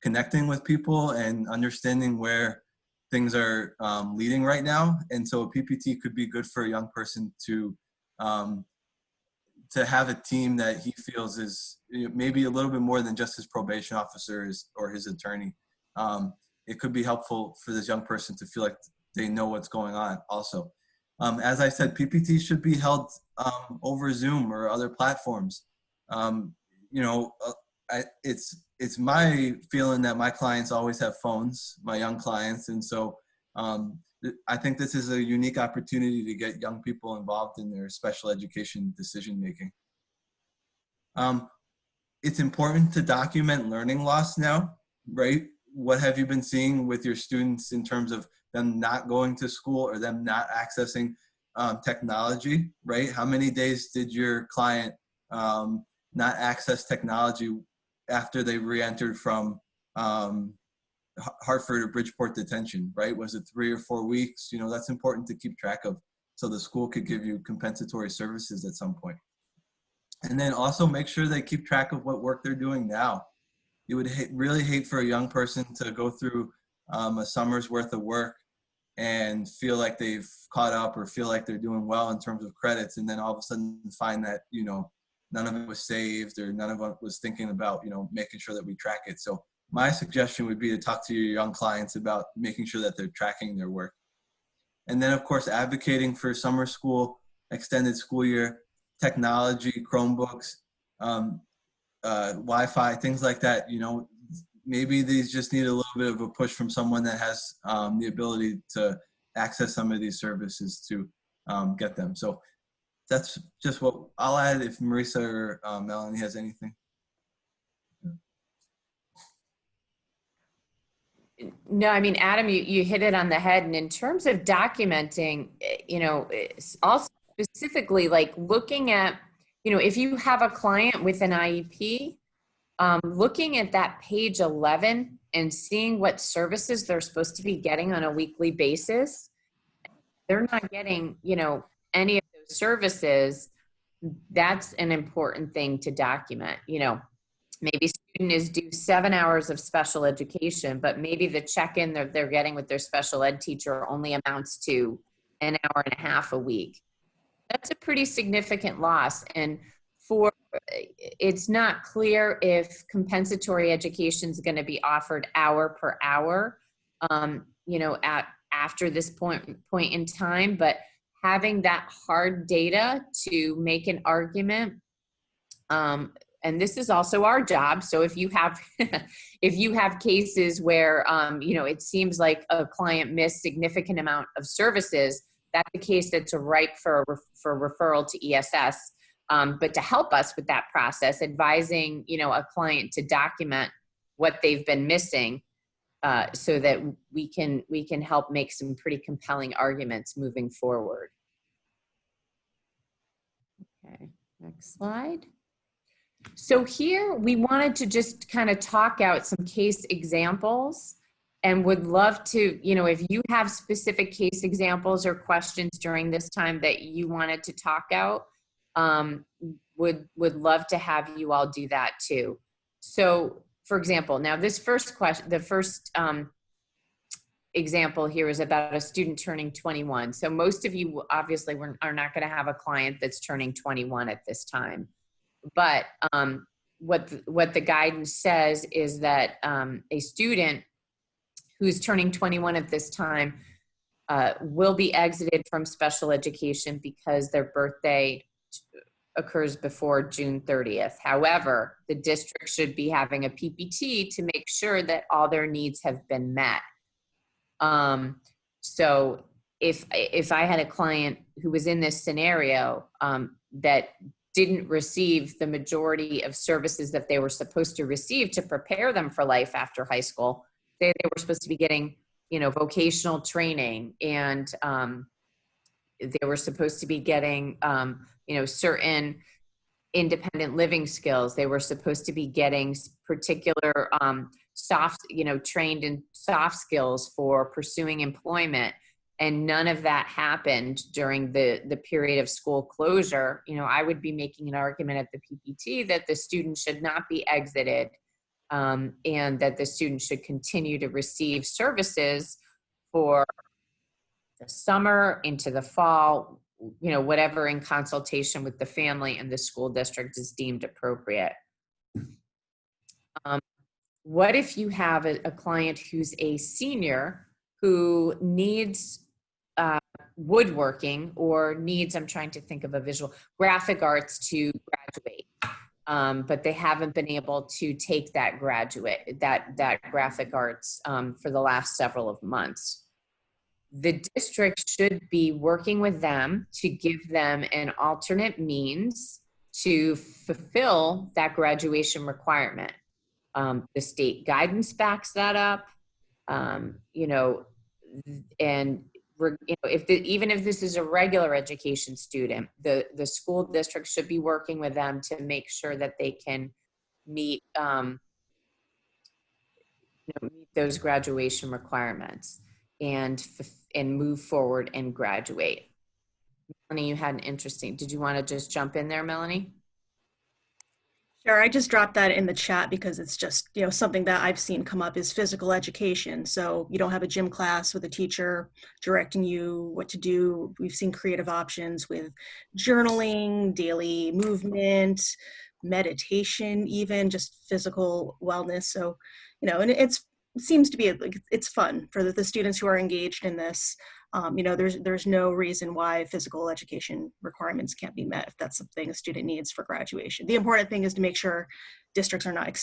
connecting with people and understanding where things are leading right now. And so a PPT could be good for a young person to have a team that he feels is maybe a little bit more than just his probation officers or his attorney. It could be helpful for this young person to feel like they know what's going on also. As I said, PPT should be held over Zoom or other platforms. It's my feeling that my clients always have phones, my young clients, and so I think this is a unique opportunity to get young people involved in their special education decision making. It's important to document learning loss now, right? What have you been seeing with your students in terms of them not going to school or them not accessing technology, right? How many days did your client not access technology after they re-entered from Hartford or Bridgeport detention, right? Was it 3 or 4 weeks? That's important to keep track of so the school could give you compensatory services at some point. And then also make sure they keep track of what work they're doing now. You would really hate for a young person to go through a summer's worth of work and feel like they've caught up or feel like they're doing well in terms of credits, and then all of a sudden find that, none of it was saved or none of it was thinking about, making sure that we track it. So my suggestion would be to talk to your young clients about making sure that they're tracking their work. And then, of course, advocating for summer school, extended school year, technology, Chromebooks, Wi-Fi, things like that. Maybe these just need a little bit of a push from someone that has the ability to access some of these services to get them. So that's just what I'll add if Marisa or Melanie has anything. No, I mean, Adam, you hit it on the head. And in terms of documenting, it's also specifically like looking at, if you have a client with an IEP, looking at that page 11 and seeing what services they're supposed to be getting on a weekly basis. They're not getting, any of those services. That's an important thing to document. Maybe student is due 7 hours of special education, but maybe the check-in they're getting with their special ed teacher only amounts to an hour and a half a week. That's a pretty significant loss. And it's not clear if compensatory education is going to be offered hour per hour, after this point in time, but having that hard data to make an argument, and this is also our job. So if you have cases where it seems like a client missed significant amount of services, that's a case that's ripe for referral to ESS. But to help us with that process, advising a client to document what they've been missing, so that we can help make some pretty compelling arguments moving forward. Okay, next slide. So here we wanted to just kind of talk out some case examples. and would love to, if you have specific case examples or questions during this time that you wanted to talk out, would love to have you all do that too. So, for example, now this first question, the first example here is about a student turning 21. So most of you obviously are not going to have a client that's turning 21 at this time. But what the guidance says is that a student who's turning 21 at this time will be exited from special education because their birthday occurs before June 30th. However, the district should be having a PPT to make sure that all their needs have been met. So if I had a client who was in this scenario that didn't receive the majority of services that they were supposed to receive to prepare them for life after high school, they were supposed to be getting, vocational training, and they were supposed to be getting, certain independent living skills. They were supposed to be getting particular trained in soft skills for pursuing employment. And none of that happened during the period of school closure. I would be making an argument at the PPT that the student should not be exited, and that the student should continue to receive services for the summer into the fall, whatever in consultation with the family and the school district is deemed appropriate. What if you have a client who's a senior who needs woodworking or needs, I'm trying to think of a visual, graphic arts to graduate, but they haven't been able to take that graphic arts for the last several of months? The district should be working with them to give them an alternate means to fulfill that graduation requirement. The state guidance backs that up, and even if this is a regular education student, the school district should be working with them to make sure that they can meet those graduation requirements and move forward and graduate. Melanie, you had an interesting, did you want to just jump in there, Melanie? Sure, I just dropped that in the chat because it's just, something that I've seen come up is physical education. So you don't have a gym class with a teacher directing you what to do. We've seen creative options with journaling, daily movement, meditation, even just physical wellness. So, and it seems to be, it's fun for the students who are engaged in this. There's no reason why physical education requirements can't be met if that's something a student needs for graduation. The important thing is to make sure districts are not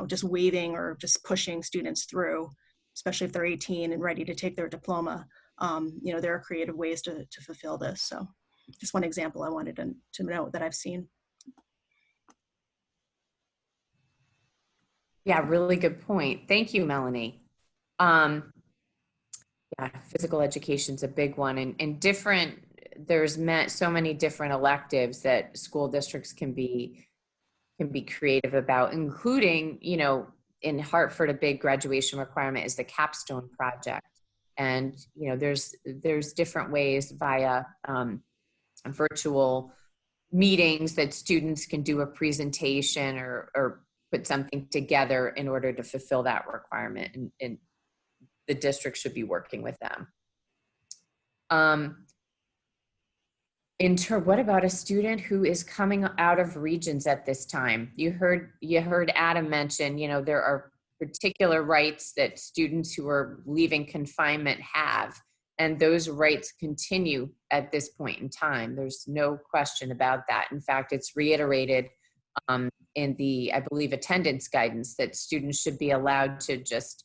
just waiving or just pushing students through, especially if they're 18 and ready to take their diploma. There are creative ways to fulfill this. So just one example I wanted to note that I've seen. Yeah, really good point. Thank you, Melanie. Yeah, physical education is a big one, and there's so many different electives that school districts can be creative about, including, in Hartford, a big graduation requirement is the capstone project. And, there's different ways via virtual meetings that students can do a presentation or put something together in order to fulfill that requirement. And the district should be working with them. What about a student who is coming out of regions at this time? You heard Adam mention, there are particular rights that students who are leaving confinement have, and those rights continue at this point in time. There's no question about that. In fact, it's reiterated in the, I believe, attendance guidance that students should be allowed to just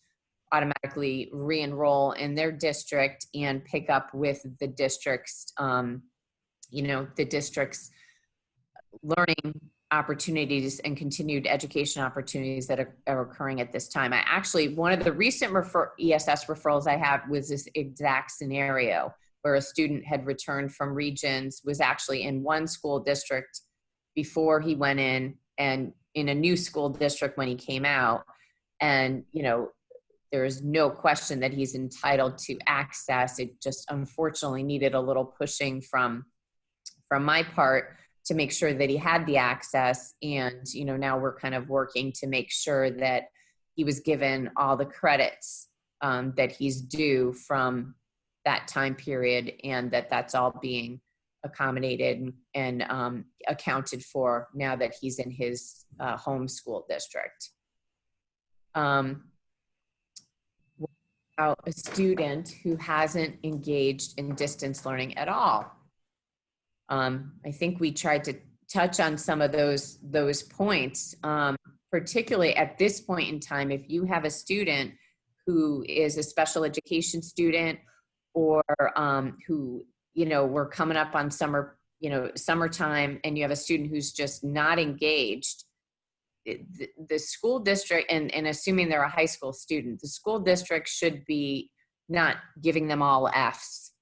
automatically re-enroll in their district and pick up with the district's, the district's learning opportunities and continued education opportunities that are occurring at this time. One of the recent ESS referrals I have was this exact scenario where a student had returned from regions, was actually in one school district before he went in, and in a new school district when he came out. And, there is no question that he's entitled to access. It just unfortunately needed a little pushing from my part to make sure that he had the access. And, you know, now we're kind of working to make sure that he was given all the credits that he's due from that time period, and that's all being accommodated and accounted for now that he's in his home school district. About a student who hasn't engaged in distance learning at all. I think we tried to touch on some of those points, particularly at this point in time. If you have a student who is a special education student, or who, you know, we're coming up on summertime, and you have a student who's just not engaged, the school district, and assuming they're a high school student, the school district should be not giving them all Fs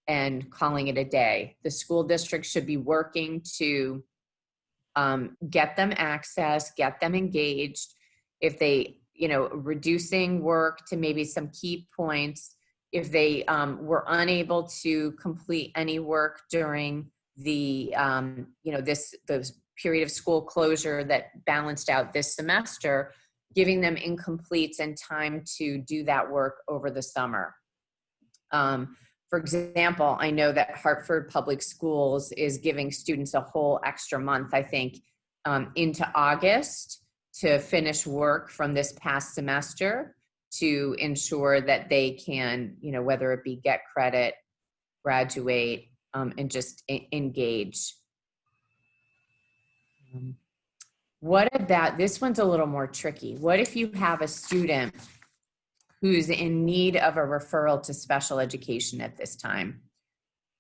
and calling it a day. The school district should be working to get them access, get them engaged. If they, you know, reducing work to maybe some key points. If they were unable to complete any work during the, you know, the period of school closure that balanced out this semester, giving them incompletes and time to do that work over the summer. For example, I know that Hartford Public Schools is giving students a whole extra month, I think, into August to finish work from this past semester to ensure that they can, you know, whether it be get credit, graduate, and just engage. What about, this one's a little more tricky. What if you have a student who's in need of a referral to special education at this time?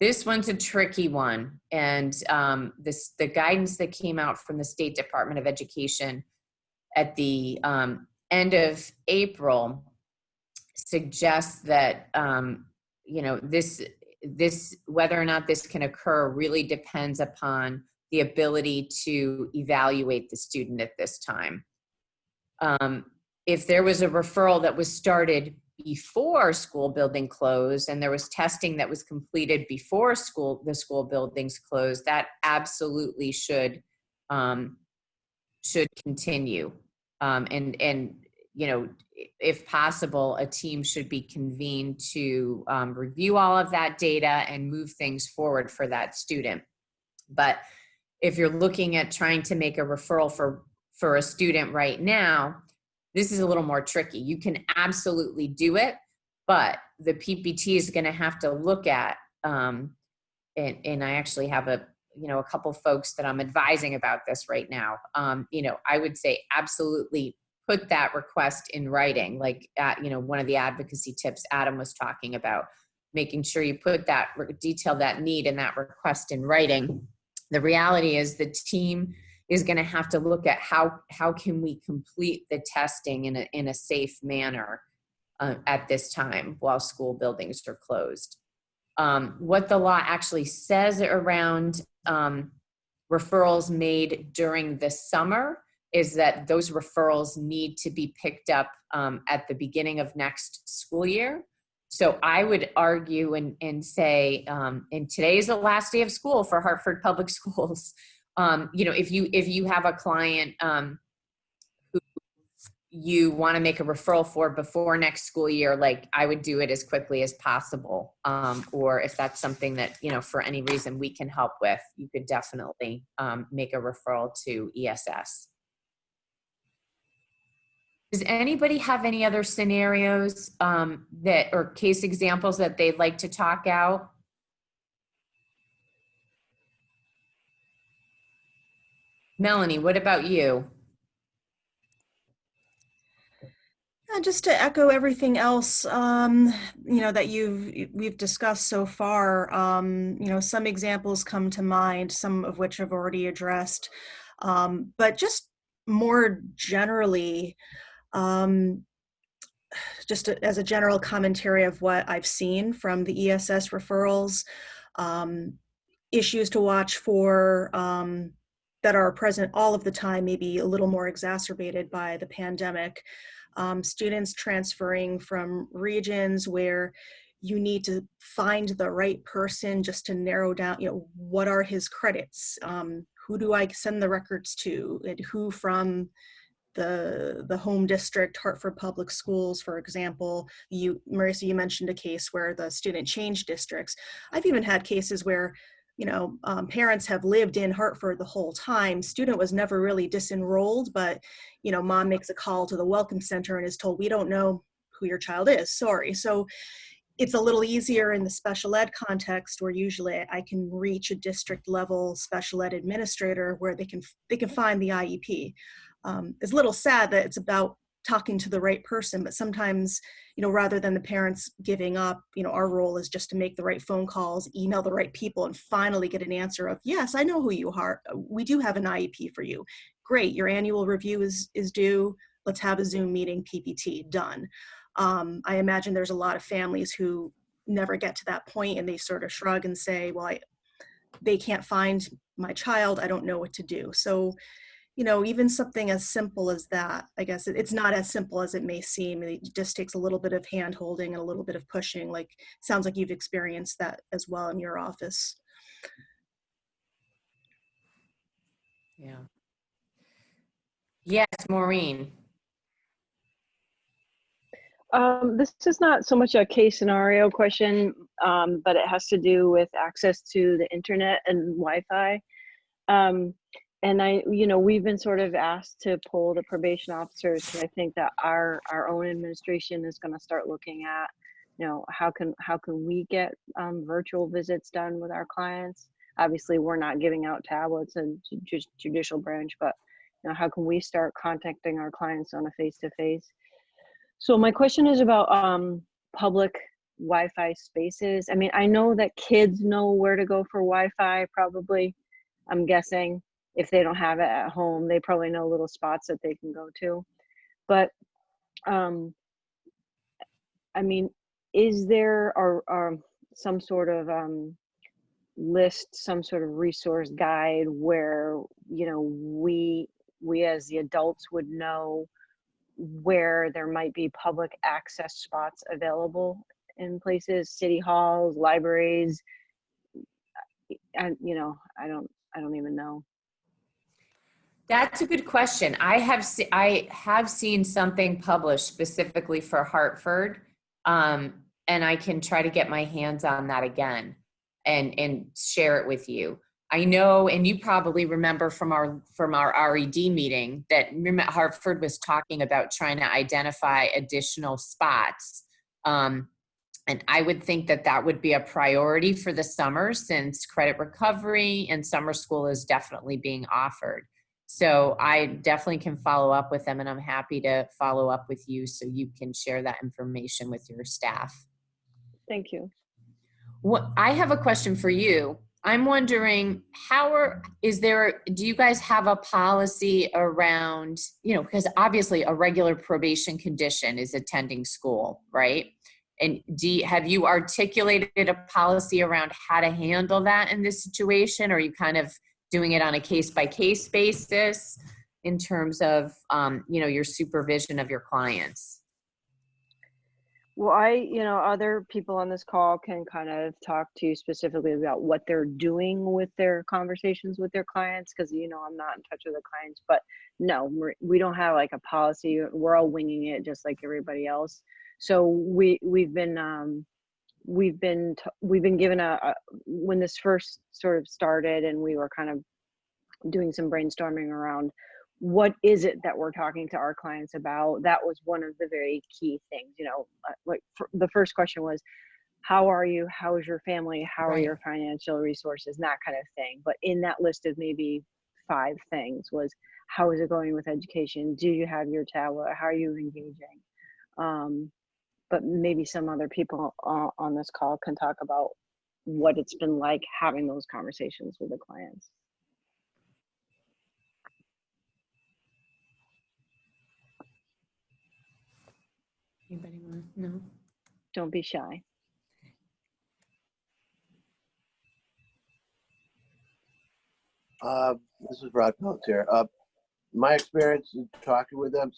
This one's a tricky one. And the guidance that came out from the State Department of Education at the end of April suggests that, you know, this whether or not this can occur really depends upon the ability to evaluate the student at this time. If there was a referral that was started before school building closed and there was testing that was completed before the school buildings closed, that absolutely should continue. And you know, if possible, a team should be convened to review all of that data and move things forward for that student. But if you're looking at trying to make a referral for a student right now, this is a little more tricky. You can absolutely do it, but the PPT is going to have to look at, and I actually have a couple folks that I'm advising about this right now. You know, I would say absolutely put that request in writing, like you know, one of the advocacy tips Adam was talking about, making sure you put that, detail that need and that request in writing. The reality is the team is going to have to look at how can we complete the testing in a safe manner at this time while school buildings are closed. What the law actually says around referrals made during the summer is that those referrals need to be picked up at the beginning of next school year. So I would argue and say, and today is the last day of school for Hartford Public Schools. You know, if you have a client who you want to make a referral for before next school year, like I would do it as quickly as possible. Or if that's something that, you know, for any reason we can help with, you could definitely make a referral to ESS. Does anybody have any other scenarios that or case examples that they'd like to talk out? Melanie, what about you? Just to echo everything else, you know, that we've discussed so far. You know, some examples come to mind, some of which I've already addressed, but just more generally, just as a general commentary of what I've seen from the ESS referrals, issues to watch for that are present all of the time, maybe a little more exacerbated by the pandemic. Students transferring from regions where you need to find the right person just to narrow down, what are his credits? Who do I send the records to? And who from the home district, Hartford Public Schools, for example. Marisa, you mentioned a case where the student changed districts. I've even had cases where, parents have lived in Hartford the whole time. Student was never really disenrolled, but, mom makes a call to the Welcome Center and is told, we don't know who your child is, sorry. So it's a little easier in the special ed context, where usually I can reach a district level special ed administrator where they can find the IEP. It's a little sad that it's about talking to the right person, but sometimes, rather than the parents giving up, our role is just to make the right phone calls, email the right people, and finally get an answer of, yes, I know who you are. We do have an IEP for you. Great, your annual review is due. Let's have a Zoom meeting, PPT, done. I imagine there's a lot of families who never get to that point and they sort of shrug and say, well, they can't find my child. I don't know what to do. So, even something as simple as that, I guess it's not as simple as it may seem. It just takes a little bit of hand holding and a little bit of pushing. Like, sounds like you've experienced that as well in your office. Yeah. Yes, Maureen. This is not so much a case scenario question, but it has to do with access to the internet and Wi-Fi. And we've been sort of asked to pull the probation officers, because I think that our own administration is going to start looking at, how can we get virtual visits done with our clients? Obviously, we're not giving out tablets and judicial branch, but how can we start contacting our clients on a face-to-face? So my question is about public Wi-Fi spaces. I mean, I know that kids know where to go for Wi-Fi, probably. I'm guessing if they don't have it at home, they probably know little spots that they can go to. But, I mean, is there or some sort of list, some sort of resource guide where, we as the adults would know where there might be public access spots available in places, city halls, libraries, and I don't even know. That's a good question. I have seen something published specifically for Hartford, and I can try to get my hands on that again and share it with you. I know, and you probably remember from our RED meeting that Hartford was talking about trying to identify additional spots. And I would think that would be a priority for the summer, since credit recovery and summer school is definitely being offered. So I definitely can follow up with them, and I'm happy to follow up with you so you can share that information with your staff. Thank you. I have a question for you. I'm wondering, do you guys have a policy around, because obviously a regular probation condition is attending school, right? And have you articulated a policy around how to handle that in this situation? Or are you kind of doing it on a case-by-case basis in terms of, your supervision of your clients? Well, other people on this call can kind of talk to you specifically about what they're doing with their conversations with their clients, because, I'm not in touch with the clients, but no, we don't have like a policy. We're all winging it just like everybody else. So we've been given when this first sort of started and we were kind of doing some brainstorming around what is it that we're talking to our clients about. That was one of the very key things, the first question was, how are you? How is your family? How are your financial resources? And that kind of thing. But in that list of maybe 5 things was, how is it going with education? Do you have your tablet? How are you engaging? But maybe some other people on this call can talk about what it's been like having those conversations with the clients. Anybody want to know? Don't be shy. This is Rod Pelletier. My experience in talking with them,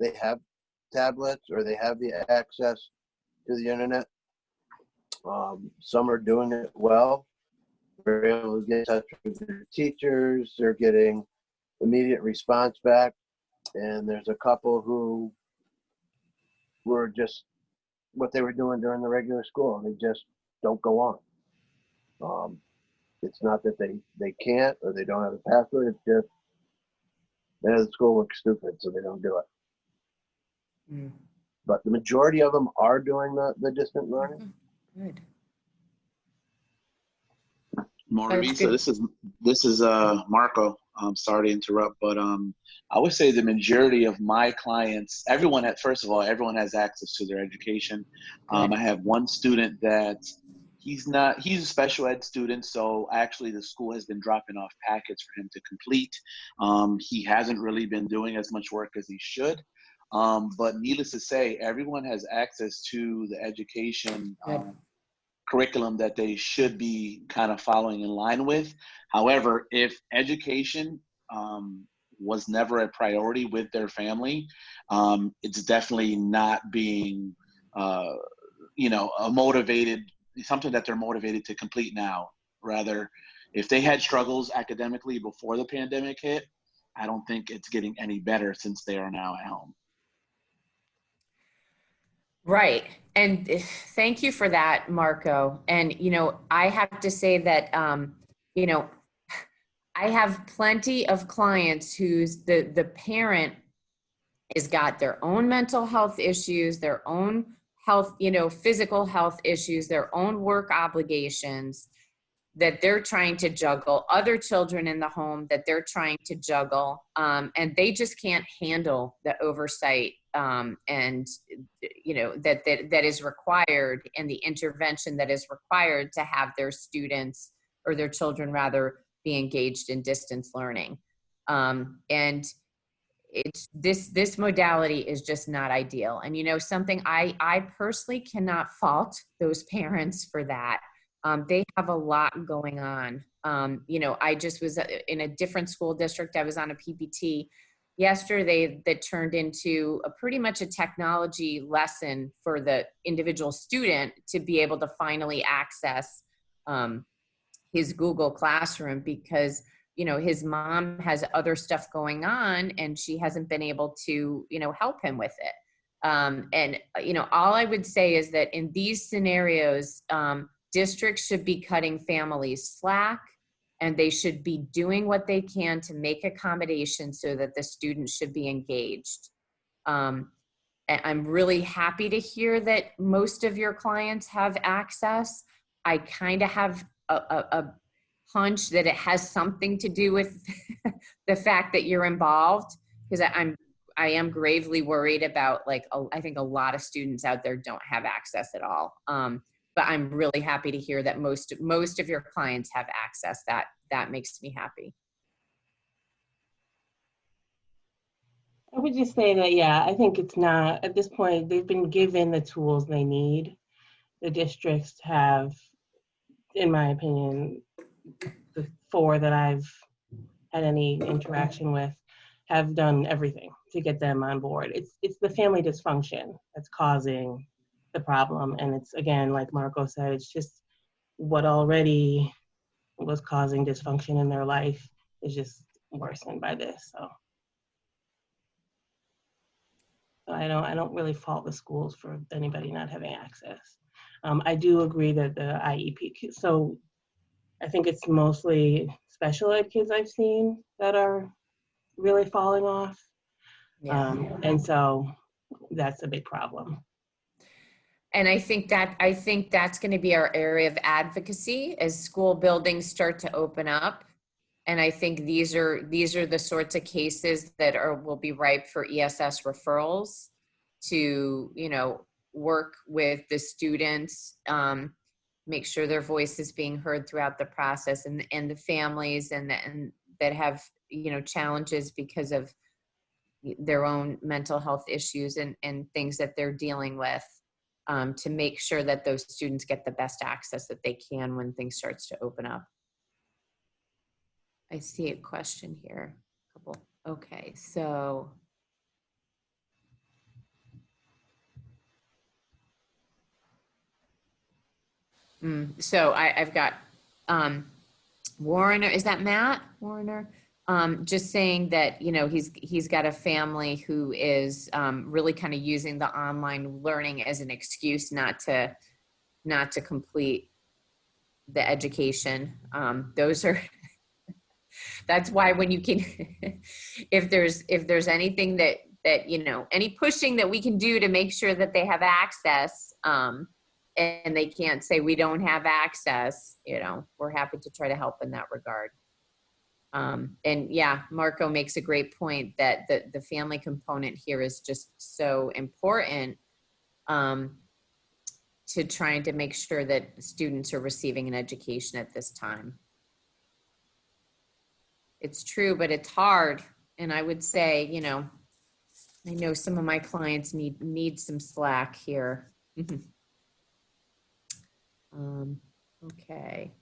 they have tablets or they have the access to the internet. Some are doing it well. They're able to get in touch with their teachers. They're getting immediate response back. And there's a couple who were just what they were doing during the regular school, and they just don't go on. It's not that they can't or they don't have a password. It's just the school looks stupid, so they don't do it. Mm. But the majority of them are doing the distant learning. Good. Marisa, this is Marco. I'm sorry to interrupt, but I would say the majority of my clients, first of all, everyone has access to their education. I have one student that he's a special ed student, so actually the school has been dropping off packets for him to complete. He hasn't really been doing as much work as he should. But needless to say, everyone has access to the education curriculum that they should be kind of following in line with. However, if education was never a priority with their family, it's definitely not being, something that they're motivated to complete now. Rather, if they had struggles academically before the pandemic hit, I don't think it's getting any better since they are now at home. Right. And thank you for that, Marco. And, I have to say that, I have plenty of clients whose the parent has got their own mental health issues, their own health, physical health issues, their own work obligations that they're trying to juggle, other children in the home that they're trying to juggle, and they just can't handle the oversight and that is required, and the intervention that is required to have their students, or their children rather, be engaged in distance learning. And it's this modality is just not ideal. And something I personally cannot fault those parents for that. They have a lot going on. I just was in a different school district. I was on a PPT yesterday that turned into pretty much a technology lesson for the individual student to be able to finally access his Google Classroom, because his mom has other stuff going on and she hasn't been able to help him with it. And all I would say is that in these scenarios, districts should be cutting families slack, and they should be doing what they can to make accommodations so that the students should be engaged. And I'm really happy to hear that most of your clients have access. I kind of have a hunch that it has something to do with the fact that you're involved, because I am gravely worried about, I think a lot of students out there don't have access at all. But I'm really happy to hear that most of your clients have access. That makes me happy. I would just say that, yeah, I think it's not, at this point, they've been given the tools they need. The districts have, in my opinion, the 4 that I've had any interaction with, have done everything to get them on board. It's the family dysfunction that's causing the problem. And it's, again, like Marco said, it's just what already was causing dysfunction in their life is just worsened by this. So I don't really fault the schools for anybody not having access. I do agree that the IEP, so I think it's mostly special ed kids I've seen that are really falling off. Yeah. And so that's a big problem. And I think that's going to be our area of advocacy as school buildings start to open up. And I think these are the sorts of cases that will be ripe for ESS referrals to, work with the students, make sure their voice is being heard throughout the process, and the families and that have, challenges because of their own mental health issues and things that they're dealing with. To make sure that those students get the best access that they can when things starts to open up. I see a question here. Couple. Okay, so. So I've got Warner. Is that Matt Warner? Just saying that, you know, he's got a family who is really kind of using the online learning as an excuse not to complete the education. Those are. That's why when you can, if there's anything that you know, any pushing that we can do to make sure that they have access, and they can't say we don't have access, you know, we're happy to try to help in that regard. And yeah, Marco makes a great point that the family component here is just so important to trying to make sure that students are receiving an education at this time. It's true, but it's hard. And I would say, you know, I know some of my clients need some slack here. Okay.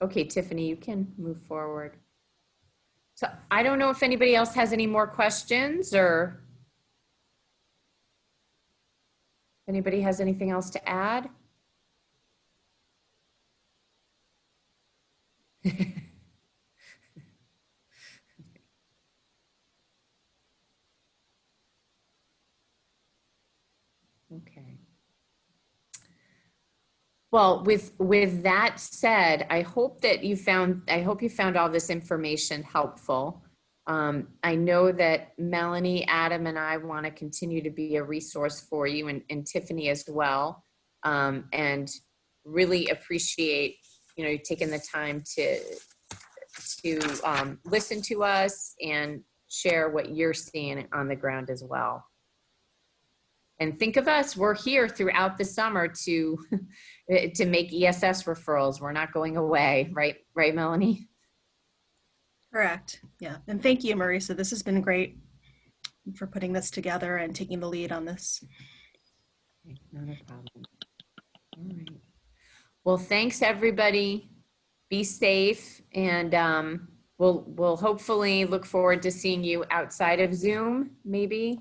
Okay, Tiffany, you can move forward. So I don't know if anybody else has any more questions, or if anybody has anything else to add. Okay. Well, with that said, I hope you found all this information helpful. I know that Melanie, Adam, and I want to continue to be a resource for you, and Tiffany as well. And really appreciate, you know, you taking the time to listen to us and share what you're seeing on the ground as well. And think of us, we're here throughout the summer to make ESS referrals. We're not going away, right, Melanie? Correct. Yeah. And thank you, Marisa. This has been great for putting this together and taking the lead on this. Okay, not a problem. All right. Well, thanks everybody. Be safe, and we'll hopefully look forward to seeing you outside of Zoom, maybe.